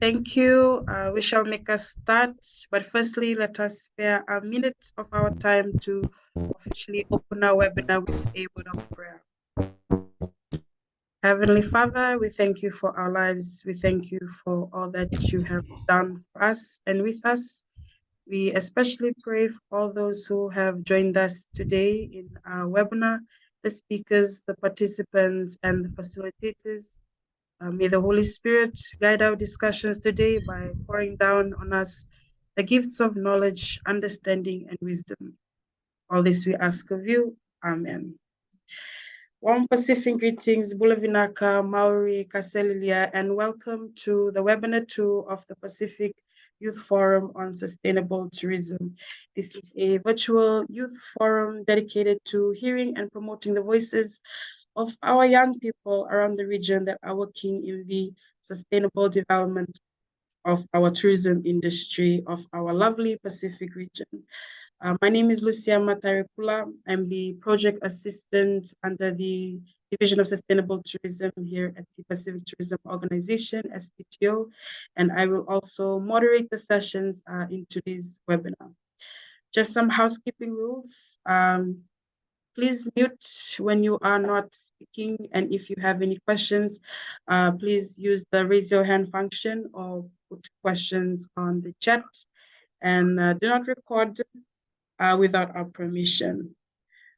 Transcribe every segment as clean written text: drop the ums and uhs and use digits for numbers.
Thank you. We shall make a start, but firstly, let us spare a minute of our time to officially open our webinar with a word of prayer. Heavenly Father, we thank you for our lives. We thank you for all that you have done for us and with us. We especially pray for all those who have joined us today in our webinar, the speakers, the participants, and the facilitators. May the Holy Spirit guide our discussions today by pouring down on us the gifts of knowledge, understanding, and wisdom. All this we ask of you. Amen. Warm Pacific greetings, Bulavinaka, Maori, Kaselilia, and welcome to the webinar 2 of the Pacific Youth Forum on Sustainable Tourism. This is a virtual youth forum dedicated to hearing and promoting the voices of our young people around the region that are working in the sustainable development of our tourism industry of our lovely Pacific region. My name is Lucia Matarikula. I'm the project assistant under the Division of Sustainable Tourism here at the Pacific Tourism Organization, SPTO, and I will also moderate the sessions in today's webinar. Just some housekeeping rules. Please mute when you are not speaking, and if you have any questions, please use the raise your hand function or put questions on the chat, and do not record without our permission.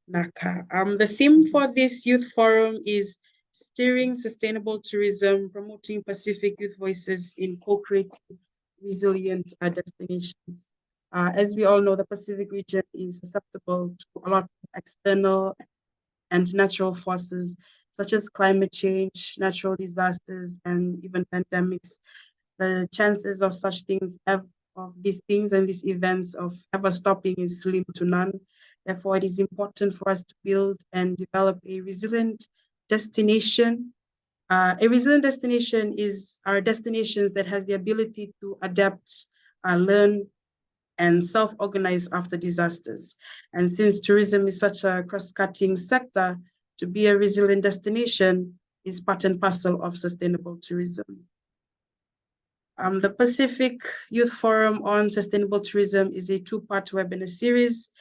Naka. The theme for this youth forum is steering sustainable tourism, promoting Pacific youth voices in co-creating resilient destinations. As we all know, the Pacific region is susceptible to a lot of external and natural forces such as climate change, natural disasters, and even pandemics. The chances of such things, of these things and these events of ever stopping is slim to none. Therefore, it is important for us to build and develop a resilient destination. A resilient destination are destinations that has the ability to adapt, learn, and self-organize after disasters. And since tourism is such a cross-cutting sector, to be a resilient destination is part and parcel of sustainable tourism. The Pacific Youth Forum on Sustainable Tourism is a two-part webinar series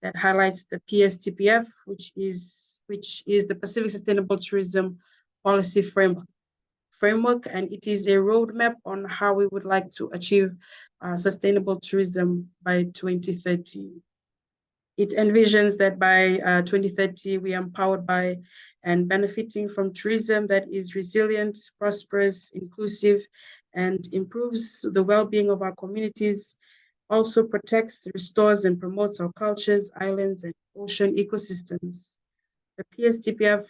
that highlights the PSTPF, which is the Pacific Sustainable Tourism Policy Framework, and it is a roadmap on how we would like to achieve sustainable tourism by 2030. It envisions that by 2030, we are empowered by and benefiting from tourism that is resilient, prosperous, inclusive, and improves the well-being of our communities, also protects, restores, and promotes our cultures, islands, and ocean ecosystems. The PSTPF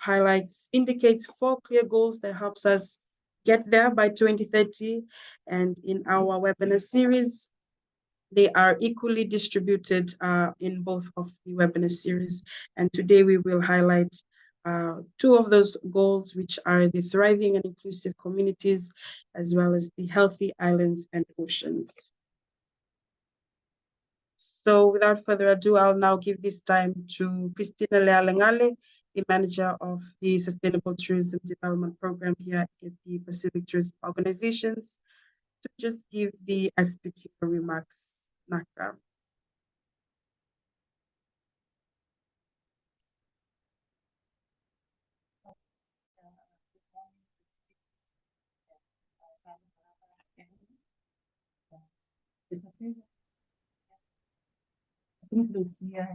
indicates 4 clear goals that helps us get there by 2030. And in our webinar series, they are equally distributed in both of the webinar series. And today we will highlight 2 of those goals, which are the thriving and inclusive communities, as well as the healthy islands and oceans. So without further ado, I'll now give this time to Christina Lealengale, the manager of the Sustainable Tourism Development Program here at the Pacific Tourism Organizations, to just give the SPTO remarks. Naka. It's okay. I think Lucia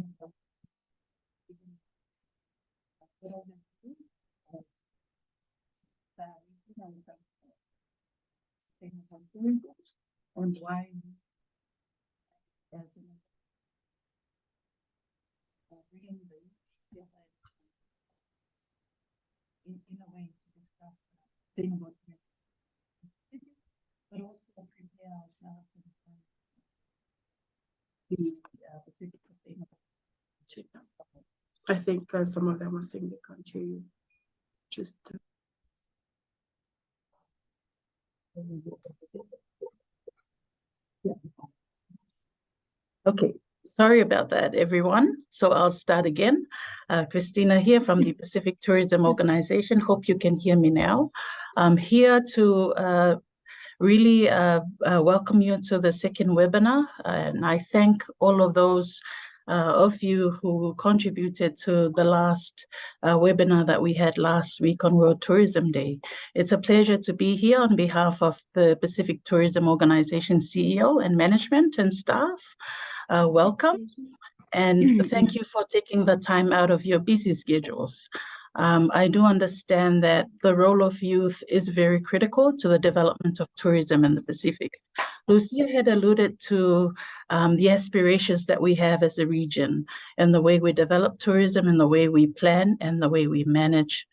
on why in a way to discuss sustainable but also prepare ourselves for the Pacific Sustainable. I think some of them are saying they can't hear you. Just yeah. Okay, sorry about that, everyone. So I'll start again. Christina here from the Pacific Tourism Organization. Hope you can hear me now. I'm here to really welcome you to the second webinar, and I thank all of those of you who contributed to the last webinar that we had last week on World Tourism Day. It's a pleasure to be here on behalf of the Pacific Tourism Organization CEO and management and staff. Welcome, and thank you for taking the time out of your busy schedules. I do understand that the role of youth is very critical to the development of tourism in the Pacific. Lucia had alluded to the aspirations that we have as a region and the way we develop tourism and the way we plan and the way we manage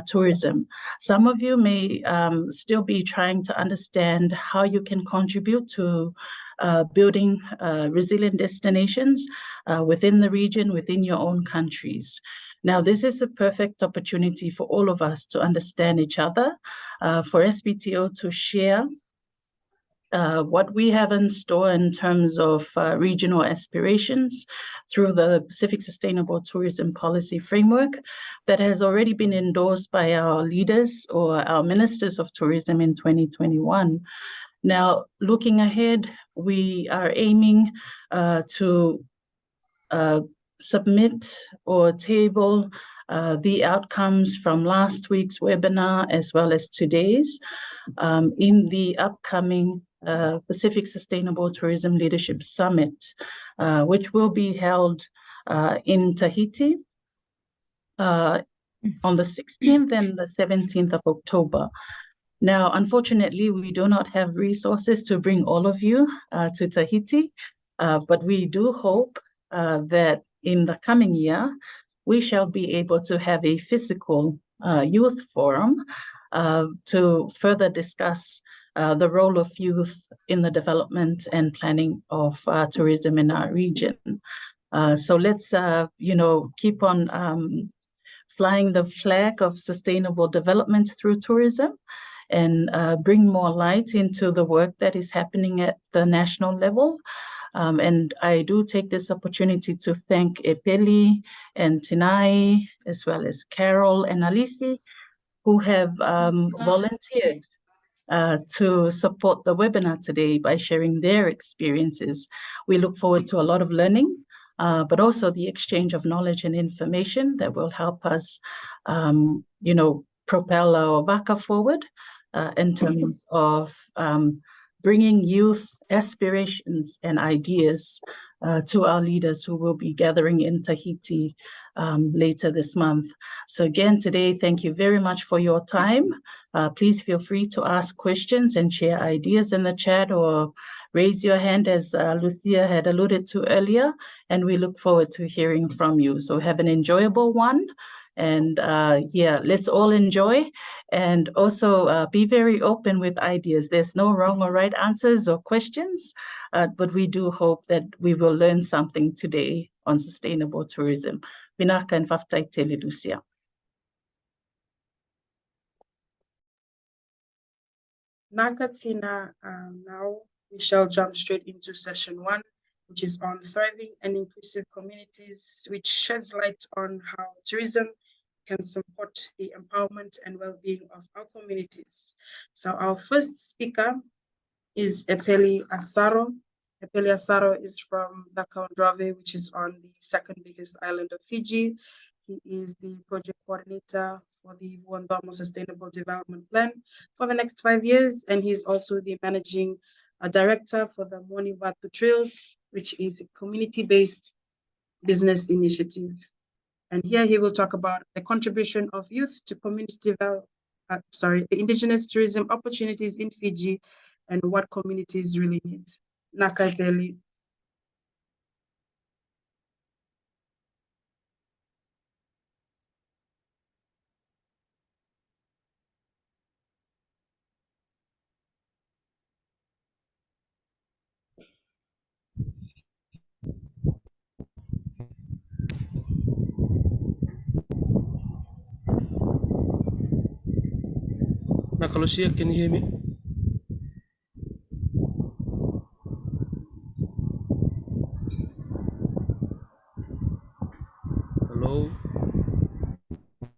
tourism. Some of you may still be trying to understand how you can contribute to building resilient destinations within the region, within your own countries. Now, this is a perfect opportunity for all of us to understand each other, for SPTO to share what we have in store in terms of regional aspirations through the Pacific Sustainable Tourism Policy Framework that has already been endorsed by our leaders or our ministers of tourism in 2021. Now, looking ahead, we are aiming to submit or table the outcomes from last week's webinar as well as today's in the upcoming Pacific Sustainable Tourism Leadership Summit, which will be held in Tahiti on the 16th and the 17th of October. Now, unfortunately, we do not have resources to bring all of you to Tahiti, but we do hope that in the coming year, we shall be able to have a physical youth forum to further discuss the role of youth in the development and planning of tourism in our region. So let's, keep on flying the flag of sustainable development through tourism and bring more light into the work that is happening at the national level. And I do take this opportunity to thank Epeli and Tinai, as well as Carol and Alithi, who have volunteered to support the webinar today by sharing their experiences. We look forward to a lot of learning, but also the exchange of knowledge and information that will help us, propel our waka forward in terms of bringing youth aspirations and ideas to our leaders who will be gathering in Tahiti later this month. So again, today, thank you very much for your time. Please feel free to ask questions and share ideas in the chat or raise your hand, as Lucia had alluded to earlier, and we look forward to hearing from you. So have an enjoyable one. And let's all enjoy and also be very open with ideas. There's no wrong or right answers or questions, but we do hope that we will learn something today on sustainable tourism. Vinaka and Vaftaitele, Lucia. Nakatina, now we shall jump straight into session 1, which is on thriving and inclusive communities, which sheds light on how tourism can support the empowerment and well-being of our communities. So our first speaker is Epeli Asaro. Epeli Asaro is from Drave, which is on the second biggest island of Fiji. He is the project coordinator for the Vuondomo Sustainable Development Plan for the next 5 years, and he's also the managing director for the Moni Vatu Trails, which is a community-based business initiative. And here he will talk about the contribution of youth to community the indigenous tourism opportunities in Fiji and what communities really need. Naka Epeli. Lucia, can you hear me? Hello?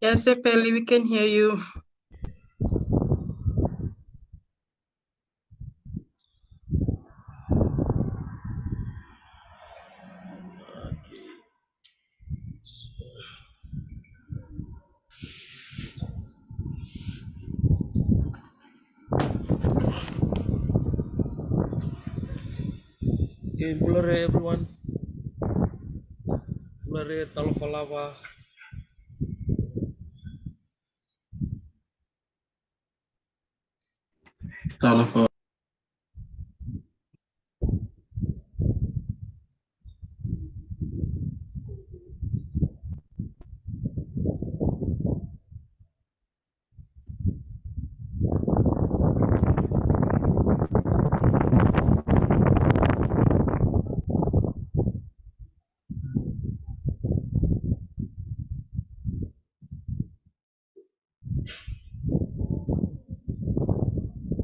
Yes, Epeli, we can hear you. Okay, bulare everyone. Bulare talofalawa. Talofa.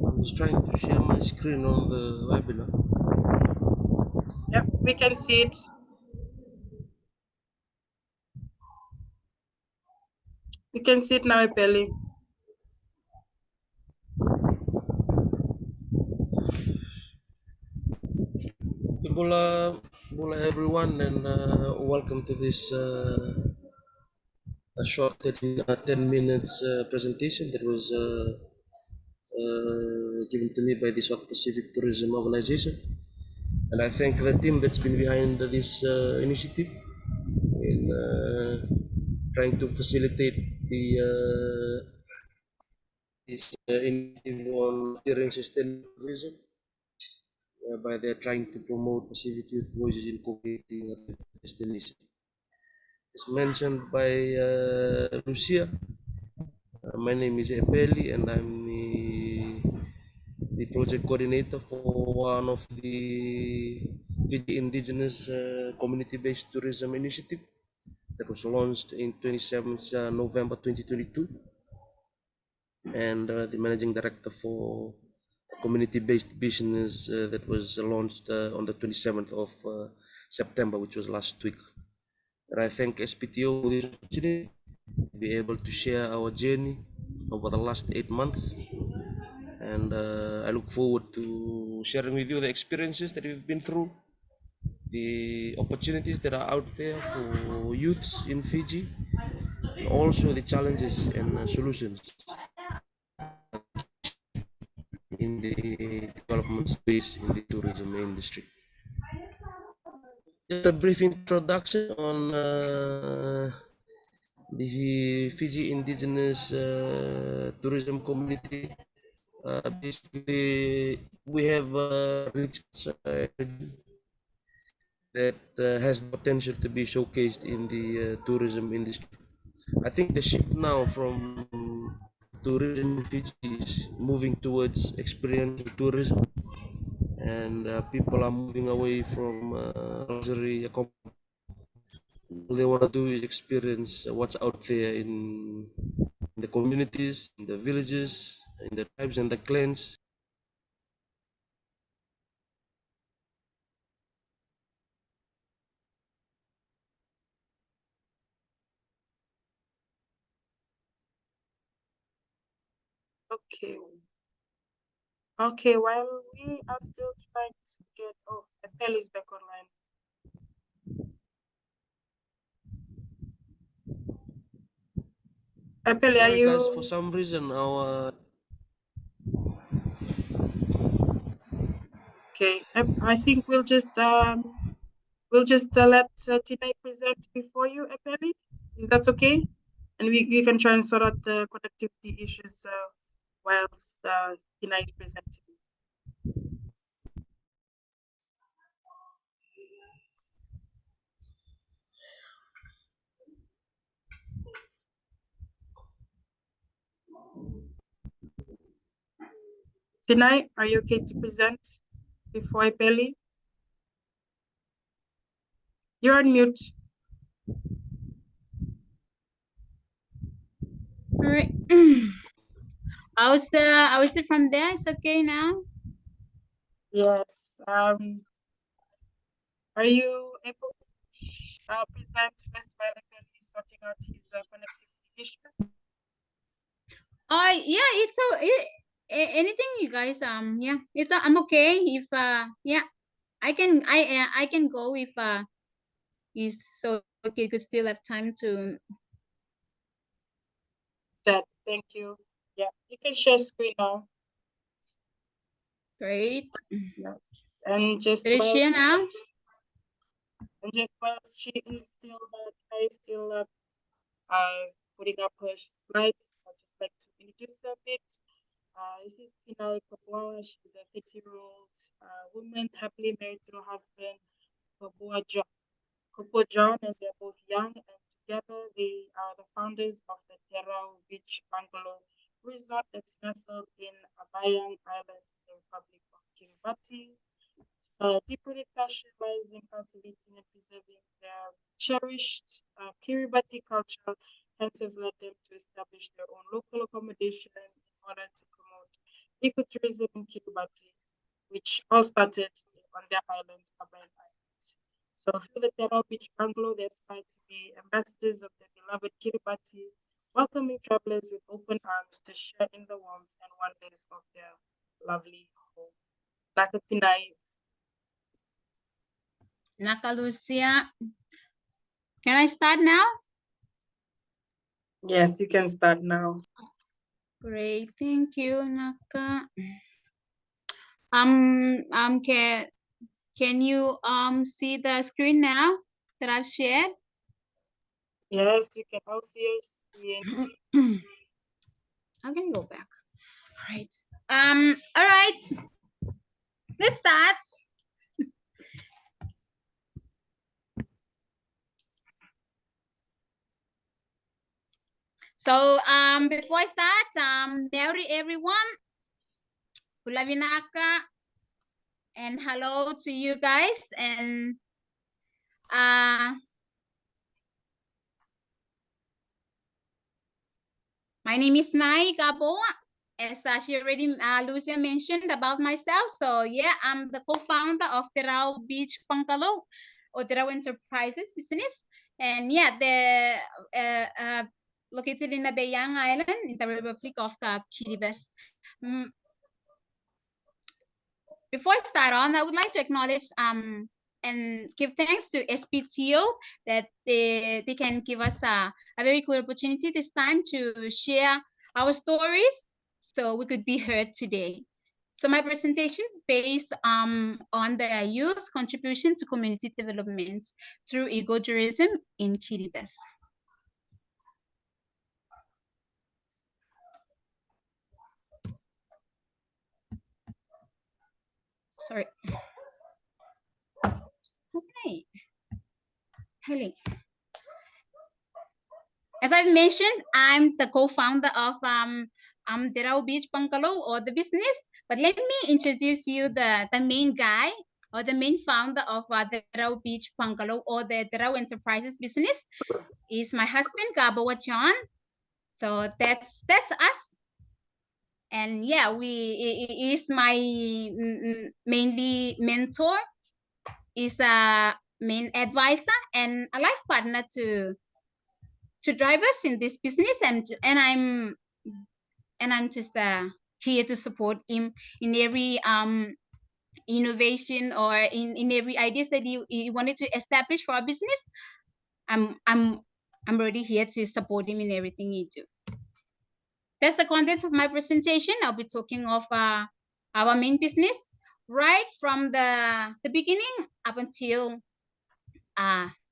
I'm just trying to share my screen on the webinar. Yep, we can see it. We can see it now, Epeli. Bula everyone, and welcome to this a short 10 minutes presentation that was given to me by the South Pacific Tourism Organization. And I thank the team that's been behind this initiative in trying to facilitate this initiative on steering sustainable tourism, whereby they're trying to promote Pacific youth voices in co-creating a destination. As mentioned by Lucia, my name is Epeli, and I'm the project coordinator for one of the Fiji Indigenous community-based tourism initiative that was launched in 27th November 2022, and the managing director for a community-based business that was launched on the 27th of September, which was last week. And I thank SPTO for this opportunity to be able to share our journey over the last 8 months, and I look forward to sharing with you the experiences that we've been through, the opportunities that are out there for youths in Fiji, and also the challenges and solutions in the development space in the tourism industry. Just a brief introduction on the Fiji Indigenous tourism community. Basically, we have reached that has the potential to be showcased in the tourism industry. I think the shift now from tourism in Fiji is moving towards experiential tourism, and people are moving away from luxury. All they want to do is experience what's out there in the communities, in the villages, in the tribes and the clans. Okay. Okay, while we are still trying to get off, Epeli's back online. Epeli, are Sorry guys, for you some reason our okay? I think we'll just let Tinay present before you, Epeli. Is that okay? And we can try and sort out the connectivity issues whilst Tinay is presenting. Tinay, are you okay to present before Epeli? You're on mute. All right. how's it from there? It's okay now. Yes. Are you able to present first while Epeli is sorting out his connectivity issue? Yeah, it's so anything you guys yeah, it's I'm okay if yeah, I can go if is so okay. You could still have time to. Thank you. Yeah, you can share screen now. Great. Yes. And just Did it share now? and just while she is still putting up her slides, I'd just like to introduce her a bit. This is Tina Kabwa. She's a 30-year-old woman, happily married to her husband, Kopo John, and they're both young. And together, they are the founders of the Terao Beach Bungalow Resort that's nestled in Abayang Island in the Republic of Kiribati. Deep-rooted passion lies in cultivating and preserving their cherished Kiribati culture, hence has led them to establish their own local accommodation in order to promote ecotourism in Kiribati, which all started on their island, Abayan Island. So through the Terra Beach Bungalow, they aspire to be ambassadors of their beloved Kiribati, welcoming travelers with open arms to share in the warmth and wonders of their lovely home. Nakatinai. Nakalucia. Can I start now? Yes, you can start now. Great, thank you, Naka. Can you see the screen now that I've shared? Yes, you can all see your screen. I'm gonna go back. All right. All right. Let's start. So before I start, Neri everyone, Kulavinaka, and hello to you guys. And my name is Nai Gabo. As she already, Lucia mentioned about myself. So yeah, I'm the co-founder of Terao Beach Bungalow or Terao Enterprises business. And yeah, they're located in the Bayang Island in the Republic of Kiribati. Before I start on, I would like to acknowledge and give thanks to SPTO that they can give us a very good opportunity this time to share our stories so we could be heard today. So my presentation based on the youth contribution to community development through ecotourism in Kiribati. Sorry. Okay. Hello. As I've mentioned, I'm the co-founder of Terao Beach Bungalow or the business. But let me introduce you the main guy or the main founder of Terao Beach Bungalow or the Terao Enterprises business is my husband, Gabawa John. So that's us. And yeah, he is my mainly mentor, is a main advisor and a life partner to drive us in this business, and I'm just here to support him in every innovation or in every ideas that he wanted to establish for our business. I'm already here to support him in everything he do. That's the contents of my presentation. I'll be talking of our main business right from the beginning up until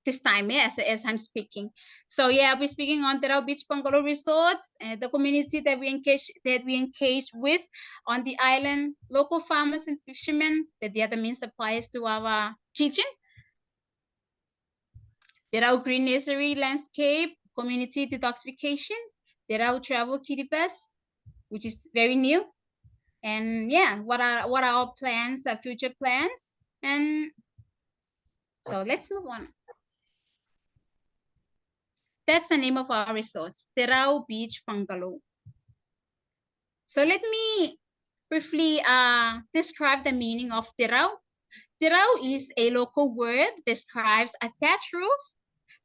this time, as I'm speaking. So yeah, I'll be speaking on Terao Beach Bungalow Resorts and the community that we engage with on the island, local farmers and fishermen that they are the main suppliers to our kitchen. Terao Green Nursery Landscape, community detoxification, Terao Travel Kiribati, which is very new. And yeah, what are our plans, future plans? And so let's move on. That's the name of our resorts, Terao Beach Bungalow. So let me briefly describe the meaning of Terao. Terao is a local word that describes a thatched roof,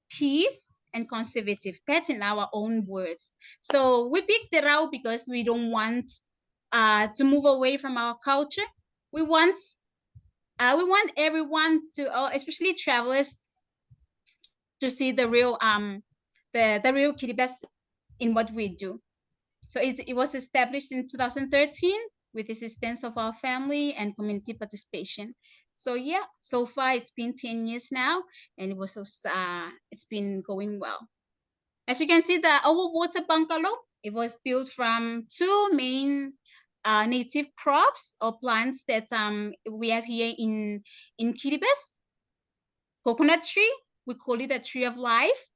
peace, and conservative. That's in our own words. So we pick Terao because we don't want to move away from our culture. We want everyone to, especially travelers, to see the real the real Kiribati in what we do. So it was established in 2013 with the assistance of our family and community participation. So yeah, so far it's been 10 years now, and it was so it's been going well. As you can see, the overwater bungalow, it was built from two main native crops or plants that we have here in Kiribati. Coconut tree, we call it a tree of life,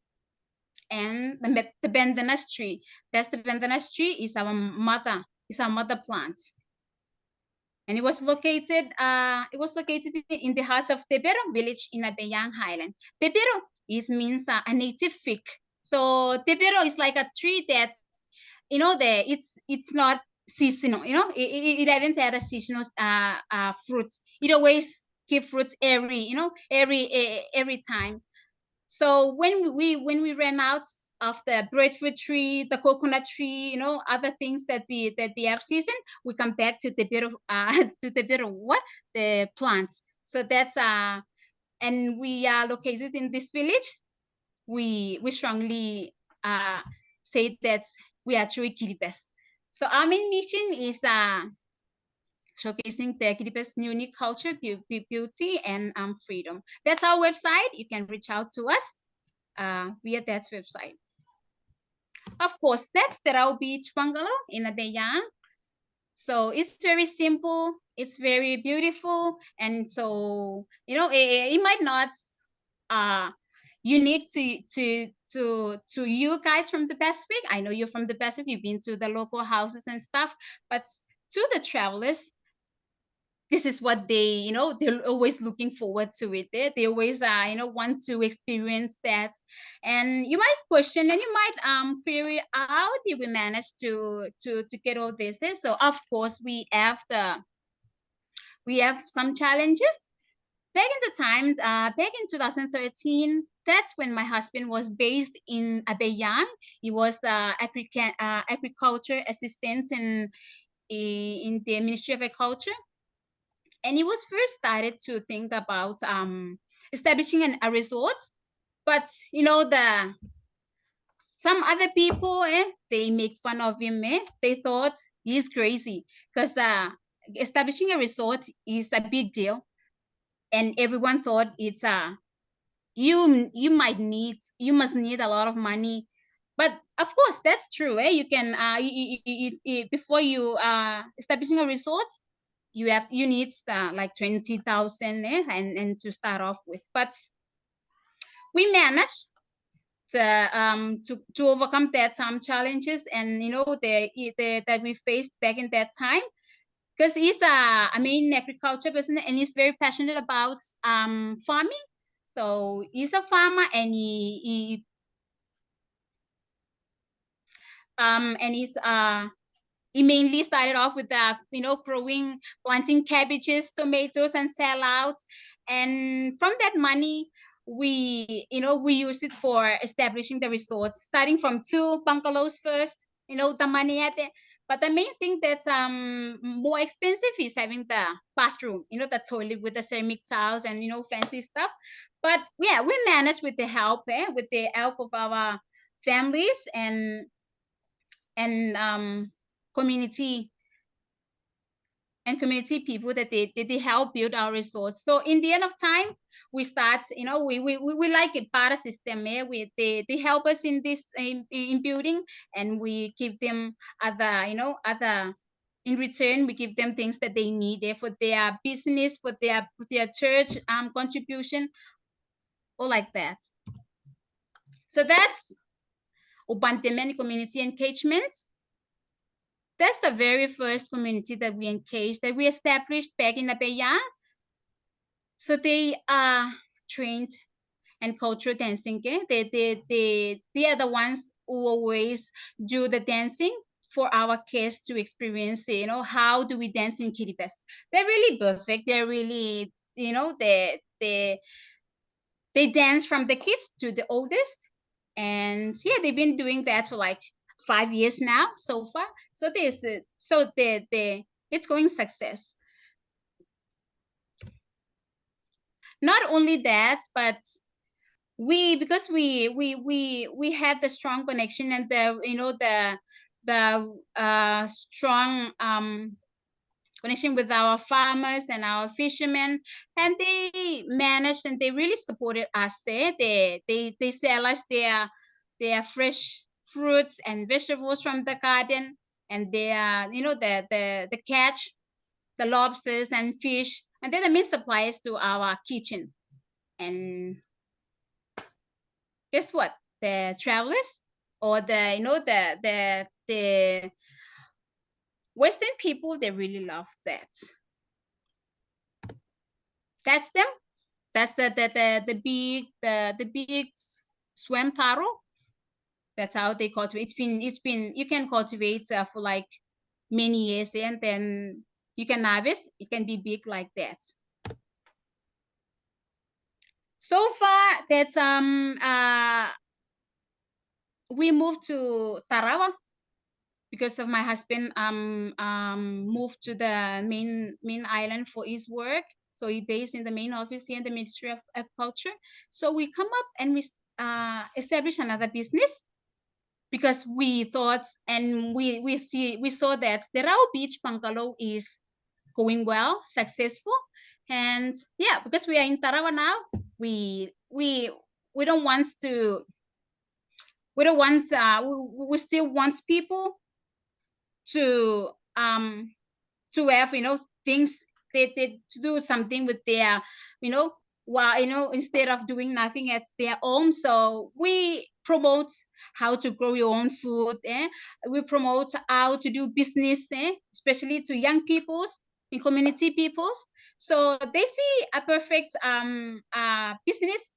and the bandanas tree. That's the bandanas tree is our mother plant. And it was located in the heart of Tebero village in Abayang Highland. Tebero means a native fig. So Tebero is like a tree that, it's not seasonal. It haven't had a seasonal fruit. It always give fruit every time. So when we ran out of the breadfruit tree, the coconut tree, other things that we have season, we come back to the bit of the plants. So that's and we are located in this village. We strongly say that we are true Kiribati. So our main mission is showcasing the Kiribati's unique culture, beauty, and freedom. That's our website. You can reach out to us via that website. Of course, that's the Rao Beach Bungalow in Abayang. So it's very simple, it's very beautiful, and so it might not unique to you guys from the Pacific. I know you're from the Pacific, you've been to the local houses and stuff, but to the travelers, this is what they're always looking forward to it. They always want to experience that. And you might question and you might query, how did we manage to get all this? So of course we have some challenges. Back in the time, back in 2013, that's when my husband was based in Abayang. He was the agriculture assistant in the Ministry of Agriculture. And he was first started to think about establishing a resort, but some other people, they make fun of him. They thought he's crazy because establishing a resort is a big deal, and everyone thought it's you must need a lot of money. But of course that's true. You can before you establishing a resort, you need like 20,000 and to start off with. But we managed to overcome that challenges, and that we faced back in that time, because he's a main agriculture person and he's very passionate about farming. So he's a farmer, and he mainly started off with planting cabbages, tomatoes, and sell out. And from that money, we use it for establishing the resort, starting from 2 bungalows first. The money had it. But the main thing that's more expensive is having the bathroom, the toilet with the ceramic tiles and fancy stuff. But yeah, we managed with the help of our families and community people that they help build our resorts. So in the end of time, we start, we like a barter system. They help us in this in building, and we give them other in return. We give them things that they need for their business, for their church contribution, or like that. So that's Ubantemeni community engagement. That's the very first community that we established back in Abayang. So they are trained in cultural dancing. Okay? They are the ones who always do the dancing for our kids to experience, how do we dance in Kiribati. They're really perfect. They're really, they dance from the kids to the oldest. And yeah, they've been doing that for like 5 years now so far. So it's going success. Not only that, but because we have the strong connection and the strong connection with our farmers and our fishermen, and they managed and they really supported us. They sell us their fresh fruits and vegetables from the garden, and their the catch, the lobsters and fish, and they're the main suppliers to our kitchen. And guess what? The travelers or the Western people, they really love that. That's them. That's the big swam taro. That's how they cultivate. It's been you can cultivate for like many years, and then you can harvest. It can be big like that. So far, that's we moved to Tarawa because of my husband moved to the main island for his work. So he based in the main office here in the Ministry of Agriculture. So we come up and we establish another business because we thought and we saw that the Rao Beach bungalow is going well, successful. And yeah, because we are in Tarawa now, we don't want to we still want people to have things they to do something with their while instead of doing nothing at their home. So we promote how to grow your own food, we promote how to do business, especially to young peoples and community peoples, so they see a perfect business.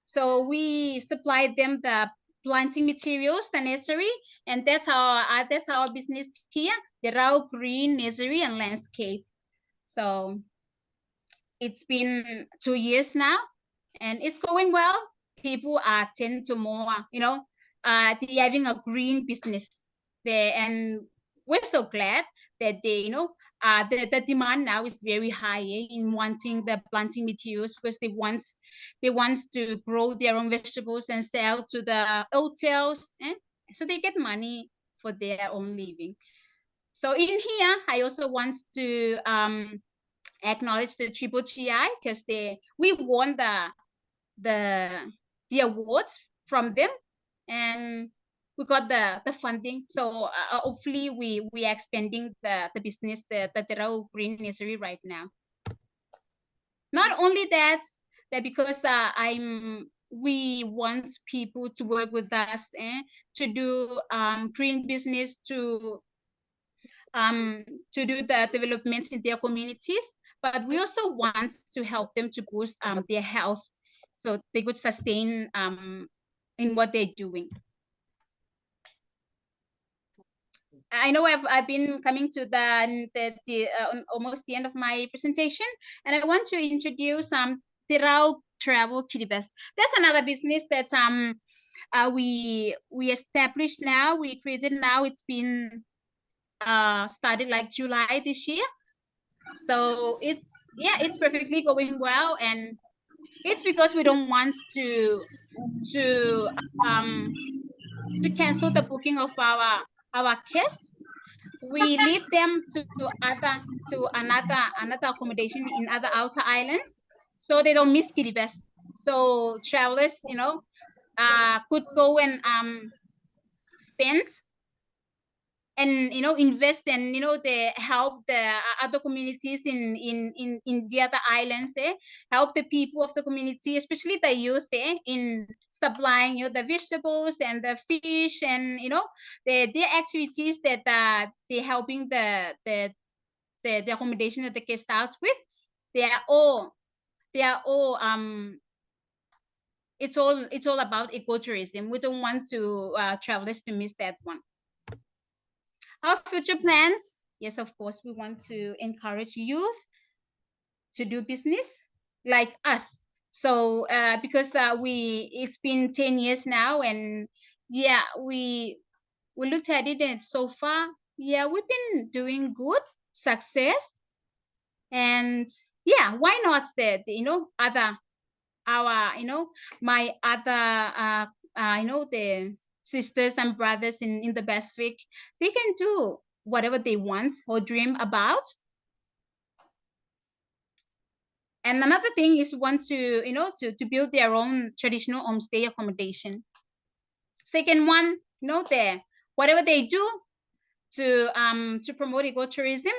So we supply them the planting materials, the nursery, and that's our business here, the Rao Green Nursery and Landscape. So it's been 2 years now, and it's going well. People are tend to more, they're having a green business there, and we're so glad that the demand now is very high in wanting the planting materials because they want to grow their own vegetables and sell to the hotels, so they get money for their own living. So in here, I also want to acknowledge the Triple GI because we won the awards from them, and we got the funding. So hopefully we are expanding the business, the Rao Green Nursery right now. Not only that because we want people to work with us, to do green business, to do the developments in their communities, but we also want to help them to boost their health so they could sustain in what they're doing. I know I've been coming to almost the end of my presentation, and I want to introduce Tirao Travel Kiribati. That's another business that we established now. We created now. It's been started like July this year. So it's perfectly going well, and it's because we don't want to cancel the booking of our guests. We lead them to another accommodation in other outer islands, so they don't miss Kiribati. So travelers, could go and spend and invest and they help the other communities in the other islands, help the people of the community, especially the youth, in supplying the vegetables and the fish, and the activities that they're helping the accommodation that the guest house with. They are all it's all about ecotourism. We don't want to travelers to miss that one. Our future plans, yes, of course, we want to encourage youth to do business like us. So because it's been 10 years now, and yeah, we looked at it, and so far, yeah, we've been doing good, success, and yeah, why not other my other the sisters and brothers in the Pacific, they can do whatever they want or dream about. And another thing is want to to build their own traditional homestay accommodation. Second one, there whatever they do to promote ecotourism,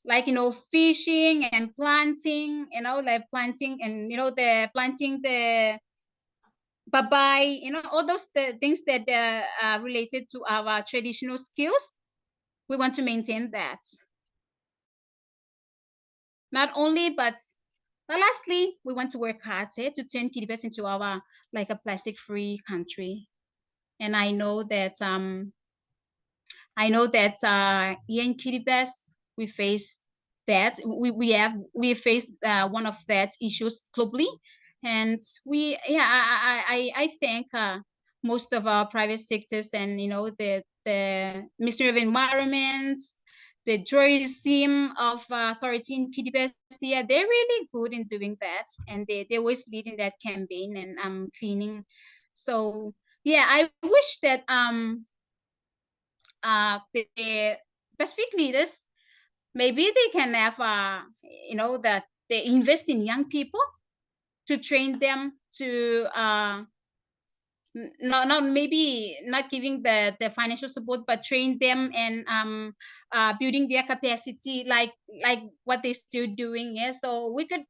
like fishing and planting, like planting and the planting the babai, all those things that are related to our traditional skills. We want to maintain that. Not only, but lastly, we want to work hard to turn Kiribati into our like a plastic-free country. And I know that here in Kiribati we face that we faced one of that issues globally, and I think most of our private sectors and the Ministry of Environment, the tourism of authority in Kiribati, they're really good in doing that, and they always lead in that campaign and cleaning. So yeah, I wish that the Pacific leaders, maybe they can have that they invest in young people to train them to not maybe not giving the financial support, but train them and building their capacity like what they're still doing. Yeah, so we could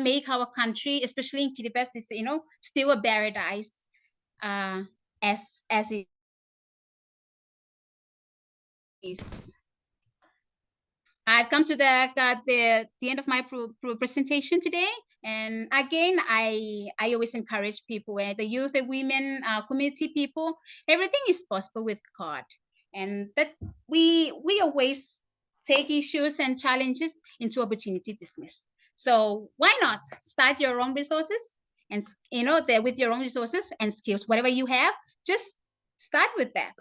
make our country, especially in Kiribati, is still a paradise, as it is. I've come to the end of my presentation today. And again, I always encourage people, the youth, the women, community people, everything is possible with God. And that we always take issues and challenges into opportunity business. So why not start your own resources and with your own resources and skills, whatever you have, just start with that.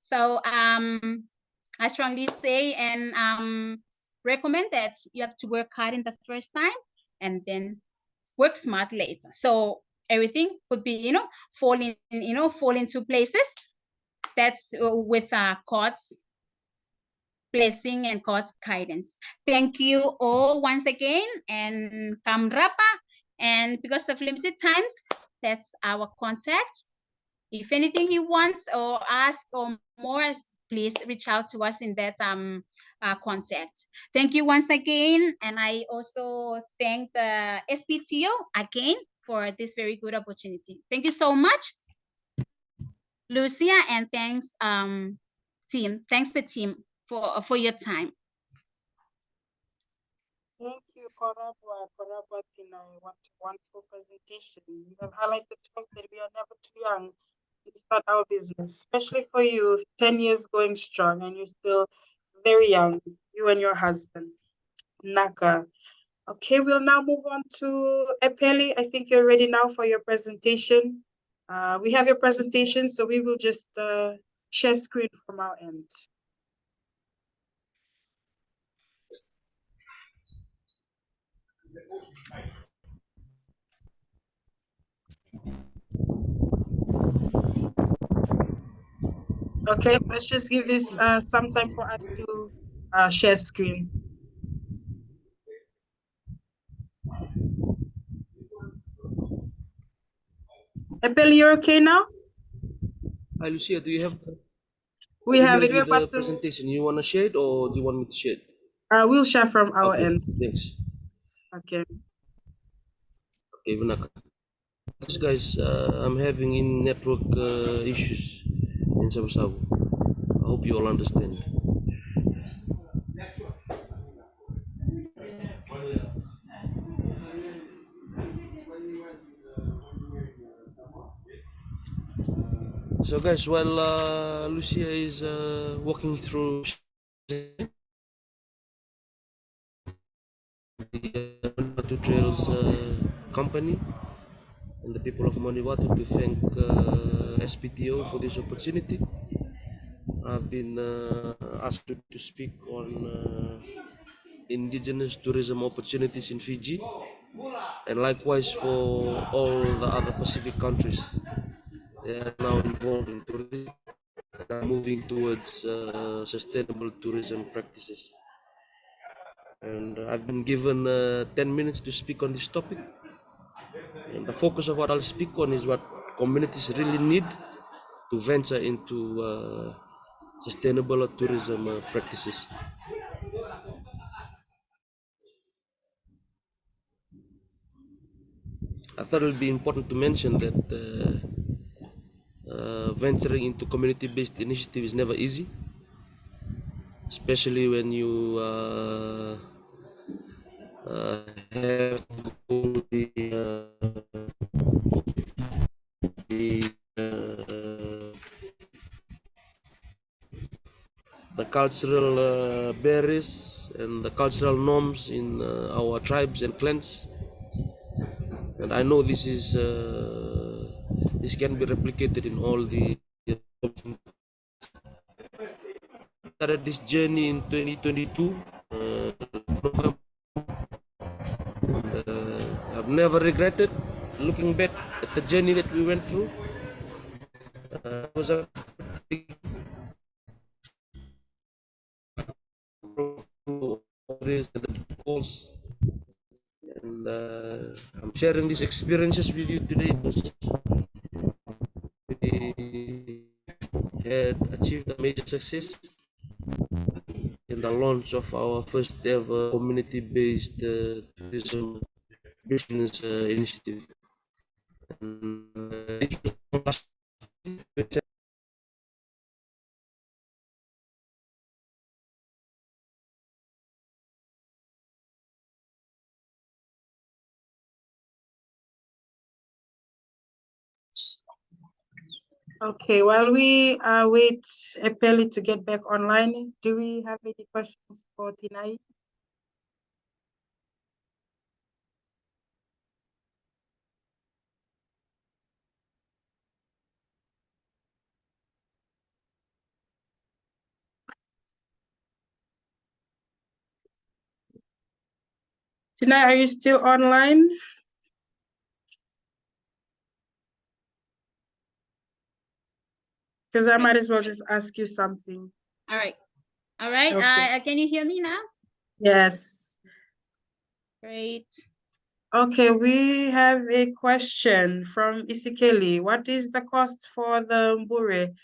So I strongly say and recommend that you have to work hard in the first time and then work smart later. So everything could be, fall into places. That's with God's blessing and God's guidance. Thank you all once again, and Kamrapa. And because of limited times, that's our contact. If anything you want or ask or more, please reach out to us in that contact. Thank you once again. And I also thank the SPTO again for this very good opportunity. Thank you so much, Lucia, and thanks team. Thanks the team for your time. Thank you, Korabwa Tinai. What a wonderful presentation. You have highlighted to us that we are never too young to start our business, especially for you, 10 years going strong, and you're still very young, you and your husband, Naka. Okay, we'll now move on to Epeli. I think you're ready now for your presentation. We have your presentation, so we will just share screen from our end. Okay, let's just give this some time for us to share screen. Epeli, you're okay now? Hi, Lucia, do you have We have it. email We're with the about to. presentation? You want to share it or do you want me to share it? We'll share from our Okay, end. thanks. Okay. Okay, Vinaka. Guys, I'm having in network issues in Sabu. I hope you all understand. So guys, while Lucia is walking through the Manawatu Trails company and the people of Manawatu, to thank SPTO for this opportunity. I've been asked to speak on indigenous tourism opportunities in Fiji, and likewise for all the other Pacific countries. They are now involved in tourism and are moving towards sustainable tourism practices. And I've been given 10 minutes to speak on this topic. And the focus of what I'll speak on is what communities really need to venture into sustainable tourism practices. I thought it would be important to mention that venturing into community-based initiative is never easy, especially when you have to go the cultural barriers and the cultural norms in our tribes and clans. And I know this can be replicated in all the started this journey in 2022 November. I've never regretted looking back at the journey that we went through. It was a big goals, and I'm sharing these experiences with you today because we had achieved a major success in the launch of our first ever community-based tourism business initiative. And, it was Okay, while we wait Epeli to get back online, do we have any questions for Tinai? Tinai, are you still online? Because I might as well just ask you something. All right. All right. Okay. Can you hear me now? Yes. Great. Okay, we have a question from Isikeli. What is the cost for the Mbure,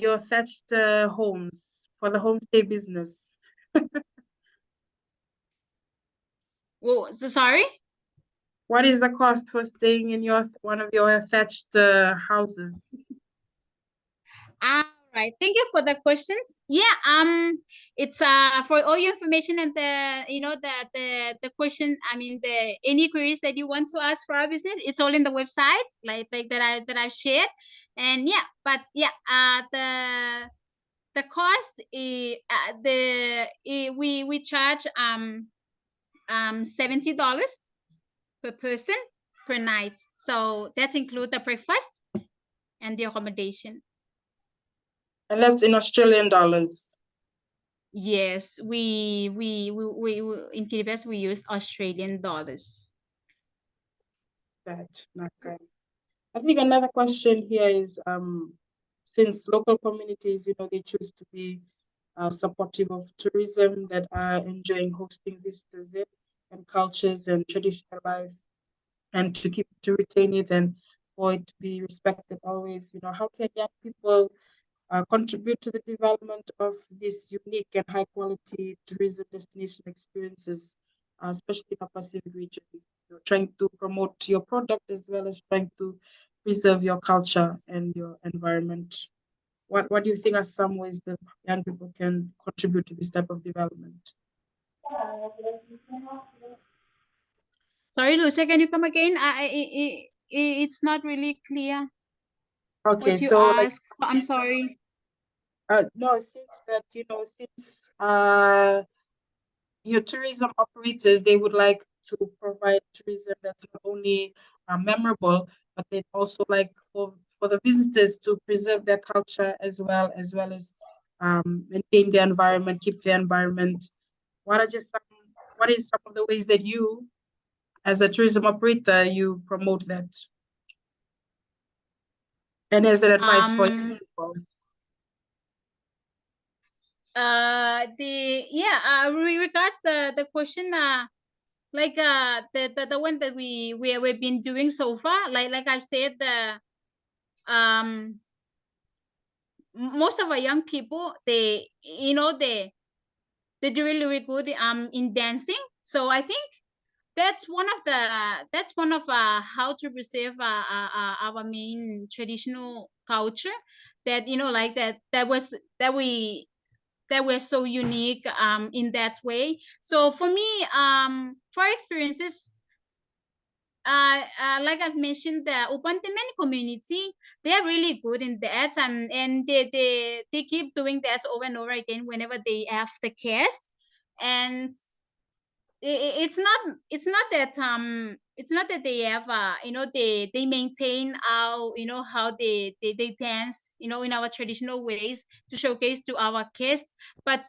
your thatched homes, for the homestay business? Whoa, so sorry. What is the cost for staying in one of your thatched houses? All right. Thank you for the questions. Yeah. It's for all your information and the question. I mean the any queries that you want to ask for our business. It's all in the website, like that I've shared, and yeah. But yeah. The cost we charge $70 per person per night. So that includes the breakfast and the accommodation. And that's in Australian dollars. Yes, we in Kiribati we use Australian dollars. That not good. I think another question here is since local communities, they choose to be supportive of tourism that are enjoying hosting visitors there and cultures and traditional life, and to retain it and for it to be respected always. How can young people contribute to the development of these unique and high quality tourism destination experiences, especially in the Pacific region? Trying to promote your product as well as trying to preserve your culture and your environment. What do you think are some ways that young people can contribute to this type of development? Sorry, Lucia, can you come again? It's not really clear Okay, what you so asked. I'm sorry. no, since your tourism operators, they would like to provide tourism that's not only memorable, but they also like for the visitors to preserve their culture as well as maintain the environment, keep the environment. What is some of the ways that you, as a tourism operator, you promote that? And as an advice for young people. regards the question, like the one that we've been doing so far, like I've said, the most of our young people, they, they do really good in dancing. So I think that's one of how to preserve our main traditional culture, that, like that we're so unique in that way. So for me, for experiences, like I've mentioned, the open demand community, they are really good in that, and they keep doing that over and over again whenever they have the cast. And it's not that they have they maintain how, how they dance, in our traditional ways to showcase to our guests, but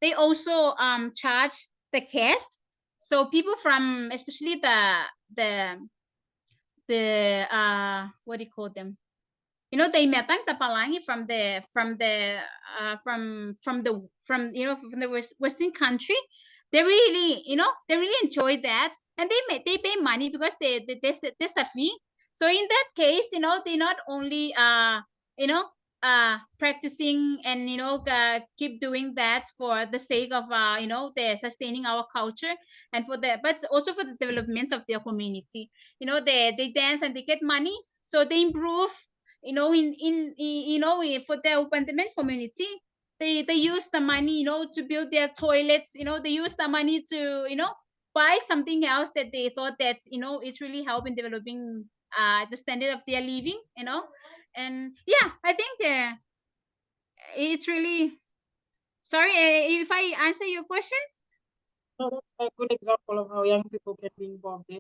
they also charge the guest. So people from, especially the what do you call them, they metang tapalangi from from the western country. They really, they really enjoy that, and they pay money because there's a fee. So in that case, they not only you know practicing and, keep doing that for the sake of they're sustaining our culture, and for the but also for the development of their community. They dance and they get money, so they improve, for the open demand community. They use the money, to build their toilets. They use the money to, buy something else that they thought that, it's really helping developing the standard of their living. And yeah, I think it's really, sorry, if I answer your questions. No, that's a good example of how young people can be involved in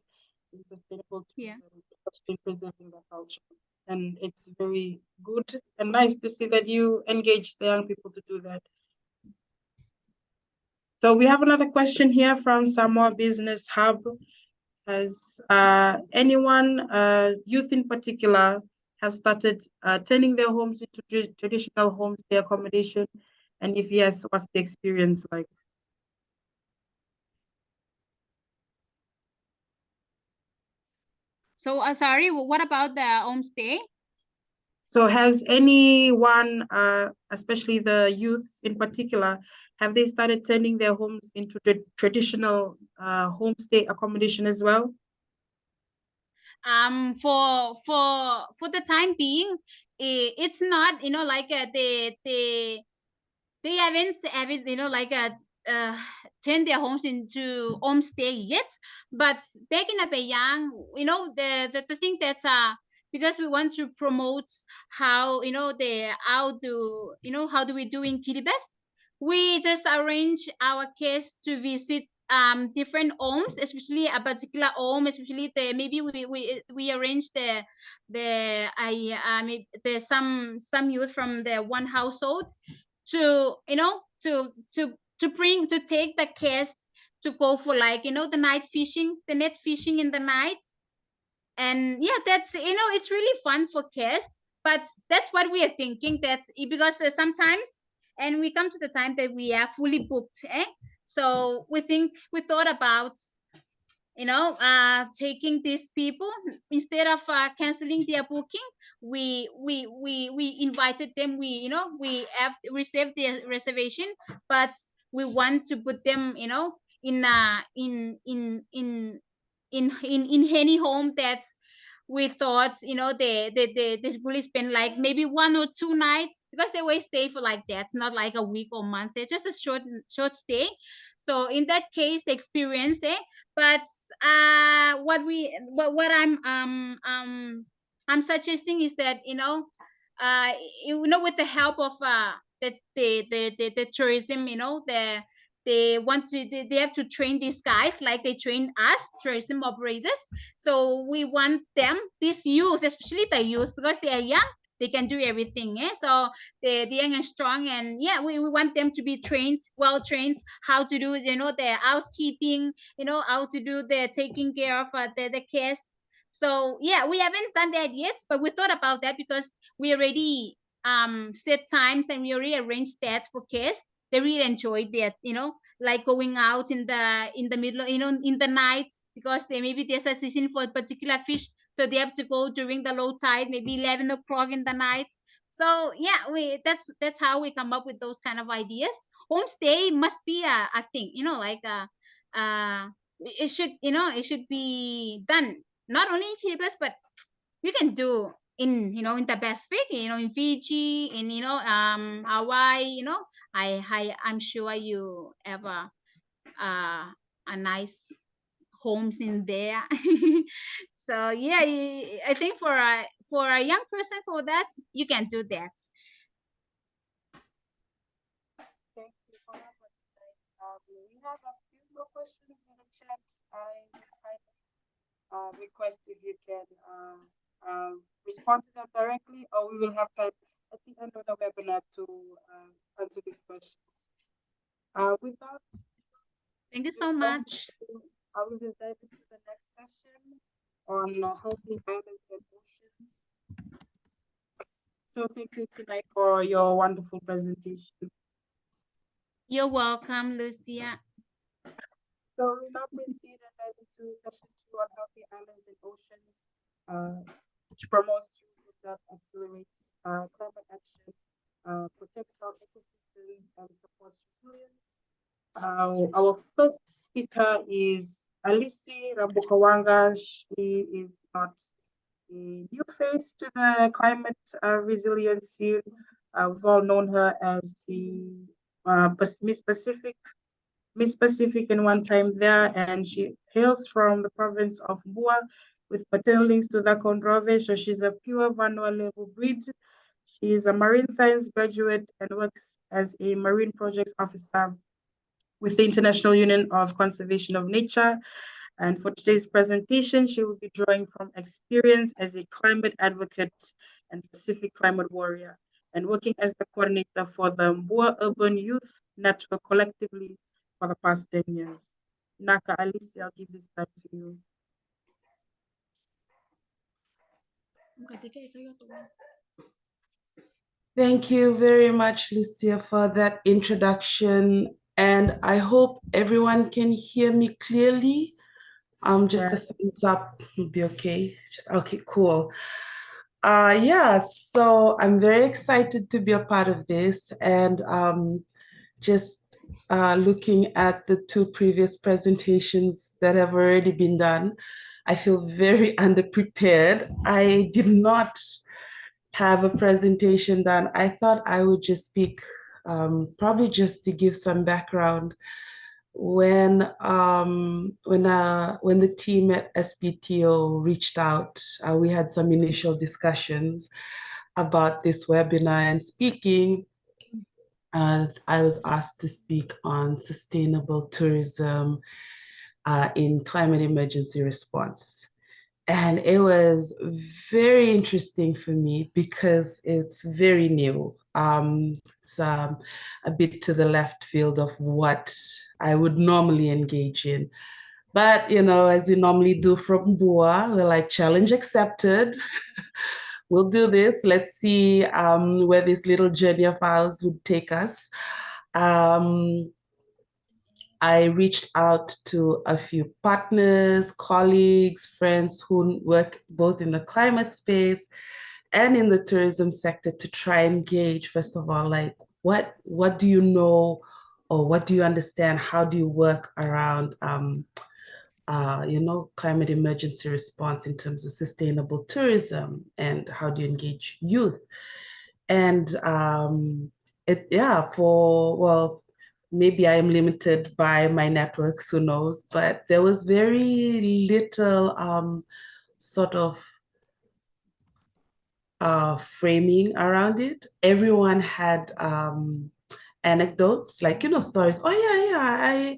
sustainable Yeah. tourism, especially preserving their culture. And it's very good and nice to see that you engage the young people to do that. So we have another question here from Samoa Business Hub. Has anyone, youth in particular, have started turning their homes into traditional homestay accommodation? And if yes, what's the experience like? So sorry, what about the homestay? So has anyone, especially the youths in particular, have they started turning their homes into the traditional homestay accommodation as well? For the time being, it's not, like they haven't like turn their homes into homestay yet. But back in Apeyang, the thing that's because we want to promote how, how do we do in Kiribati, we just arrange our guests to visit different homes, especially a particular home, especially maybe we arrange maybe the some youth from the one household to, to take the guests to go for, like, the night fishing, the net fishing in the night. And yeah, that's, it's really fun for guests. But that's what we are thinking, that's because sometimes, and we come to the time that we are fully booked, so we thought about, taking these people, instead of canceling their booking. We invited them, we have reserved their reservation, but we want to put them, in in any home that's, we thought, they really spend like maybe 1 or 2 nights, because they always stay for like that. It's not like a week or month, it's just a short stay. So in that case, the experience, but what I'm suggesting is that, with the help of the tourism, they want to, they have to train these guys like they train us tourism operators. So we want them, these youth, especially the youth, because they are young, they can do everything. So they're young and strong, and yeah, we want them to be trained, well trained, how to do, their housekeeping, how to do the taking care of the guests. So yeah, we haven't done that yet, but we thought about that because we already set times and we rearrange that for kids. They really enjoyed that, like going out in the middle, in the night, because maybe there's a season for a particular fish, so they have to go during the low tide, maybe 11 o'clock in the night. So yeah, that's how we come up with those kind of ideas. Homestay must be a thing, like it should be done not only in Philippines, but you can do in the Pacific, in Fiji, in Hawaii. I'm sure you have a nice homes in there. So yeah, I think for a young person, for that you can do that. Thank you for that one tonight. We have a few more questions in the chat. I request if you can respond to them directly, or we will have time at the end of the webinar to answer these questions. Without Thank you so much. I will dive into the next session on healthy islands and oceans. So thank you tonight for your wonderful presentation. You're welcome, Lucia. So we now proceed and dive into session 2 on healthy islands and oceans, which promotes tourism that accelerates climate action, protects our ecosystems, and supports resilience. Our first speaker is Alice Rabukawanga. She is not a new face to the climate resilience field. We've all known her as the Miss Pacific in one time there, and she hails from the province of Bua with paternal links to the Kondrove. So she's a pure Vanua level breed. She is a marine science graduate and works as a marine projects officer with the International Union of Conservation of Nature. And for today's presentation, she will be drawing from experience as a climate advocate and Pacific climate warrior, and working as the coordinator for the Mbua Urban Youth Network collectively for the past 10 years. Naka Alice, I'll give this back to you. Thank you very much, Lucia, for that introduction. And I hope everyone can hear me clearly. Just a thumbs up would be okay. Okay, cool. Yeah, so I'm very excited to be a part of this, and just looking at the two previous presentations that have already been done, I feel very underprepared. I did not have a presentation done. I thought I would just speak, probably just to give some background. When the team at SPTO reached out, we had some initial discussions about this webinar and speaking. I was asked to speak on sustainable tourism in climate emergency response. And it was very interesting for me because it's very new. It's a bit to the left field of what I would normally engage in. But, as we normally do from Bua, we're like, challenge accepted. We'll do this. Let's see where this little journey of ours would take us. I reached out to a few partners, colleagues, friends who work both in the climate space and in the tourism sector to try and gauge, first of all, like what do you know, or what do you understand? How do you work around climate emergency response in terms of sustainable tourism, and how do you engage youth? And maybe I am limited by my networks, who knows, but there was very little sort of framing around it. Everyone had anecdotes, like, stories. Oh yeah,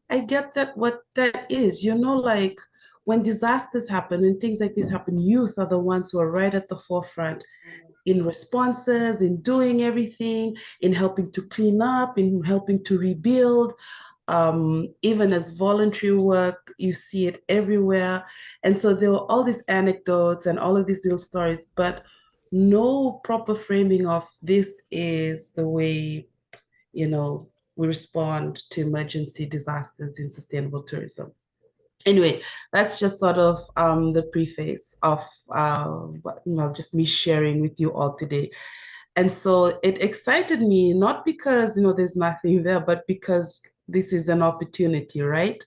I get that, what that is, like when disasters happen and things like this happen, youth are the ones who are right at the forefront in responses, in doing everything, in helping to clean up, in helping to rebuild. Even as voluntary work, you see it everywhere. And so there were all these anecdotes and all of these little stories, but no proper framing of this is the way, we respond to emergency disasters in sustainable tourism. Anyway, that's just sort of the preface of just me sharing with you all today. And so it excited me, not because, there's nothing there, but because this is an opportunity, right?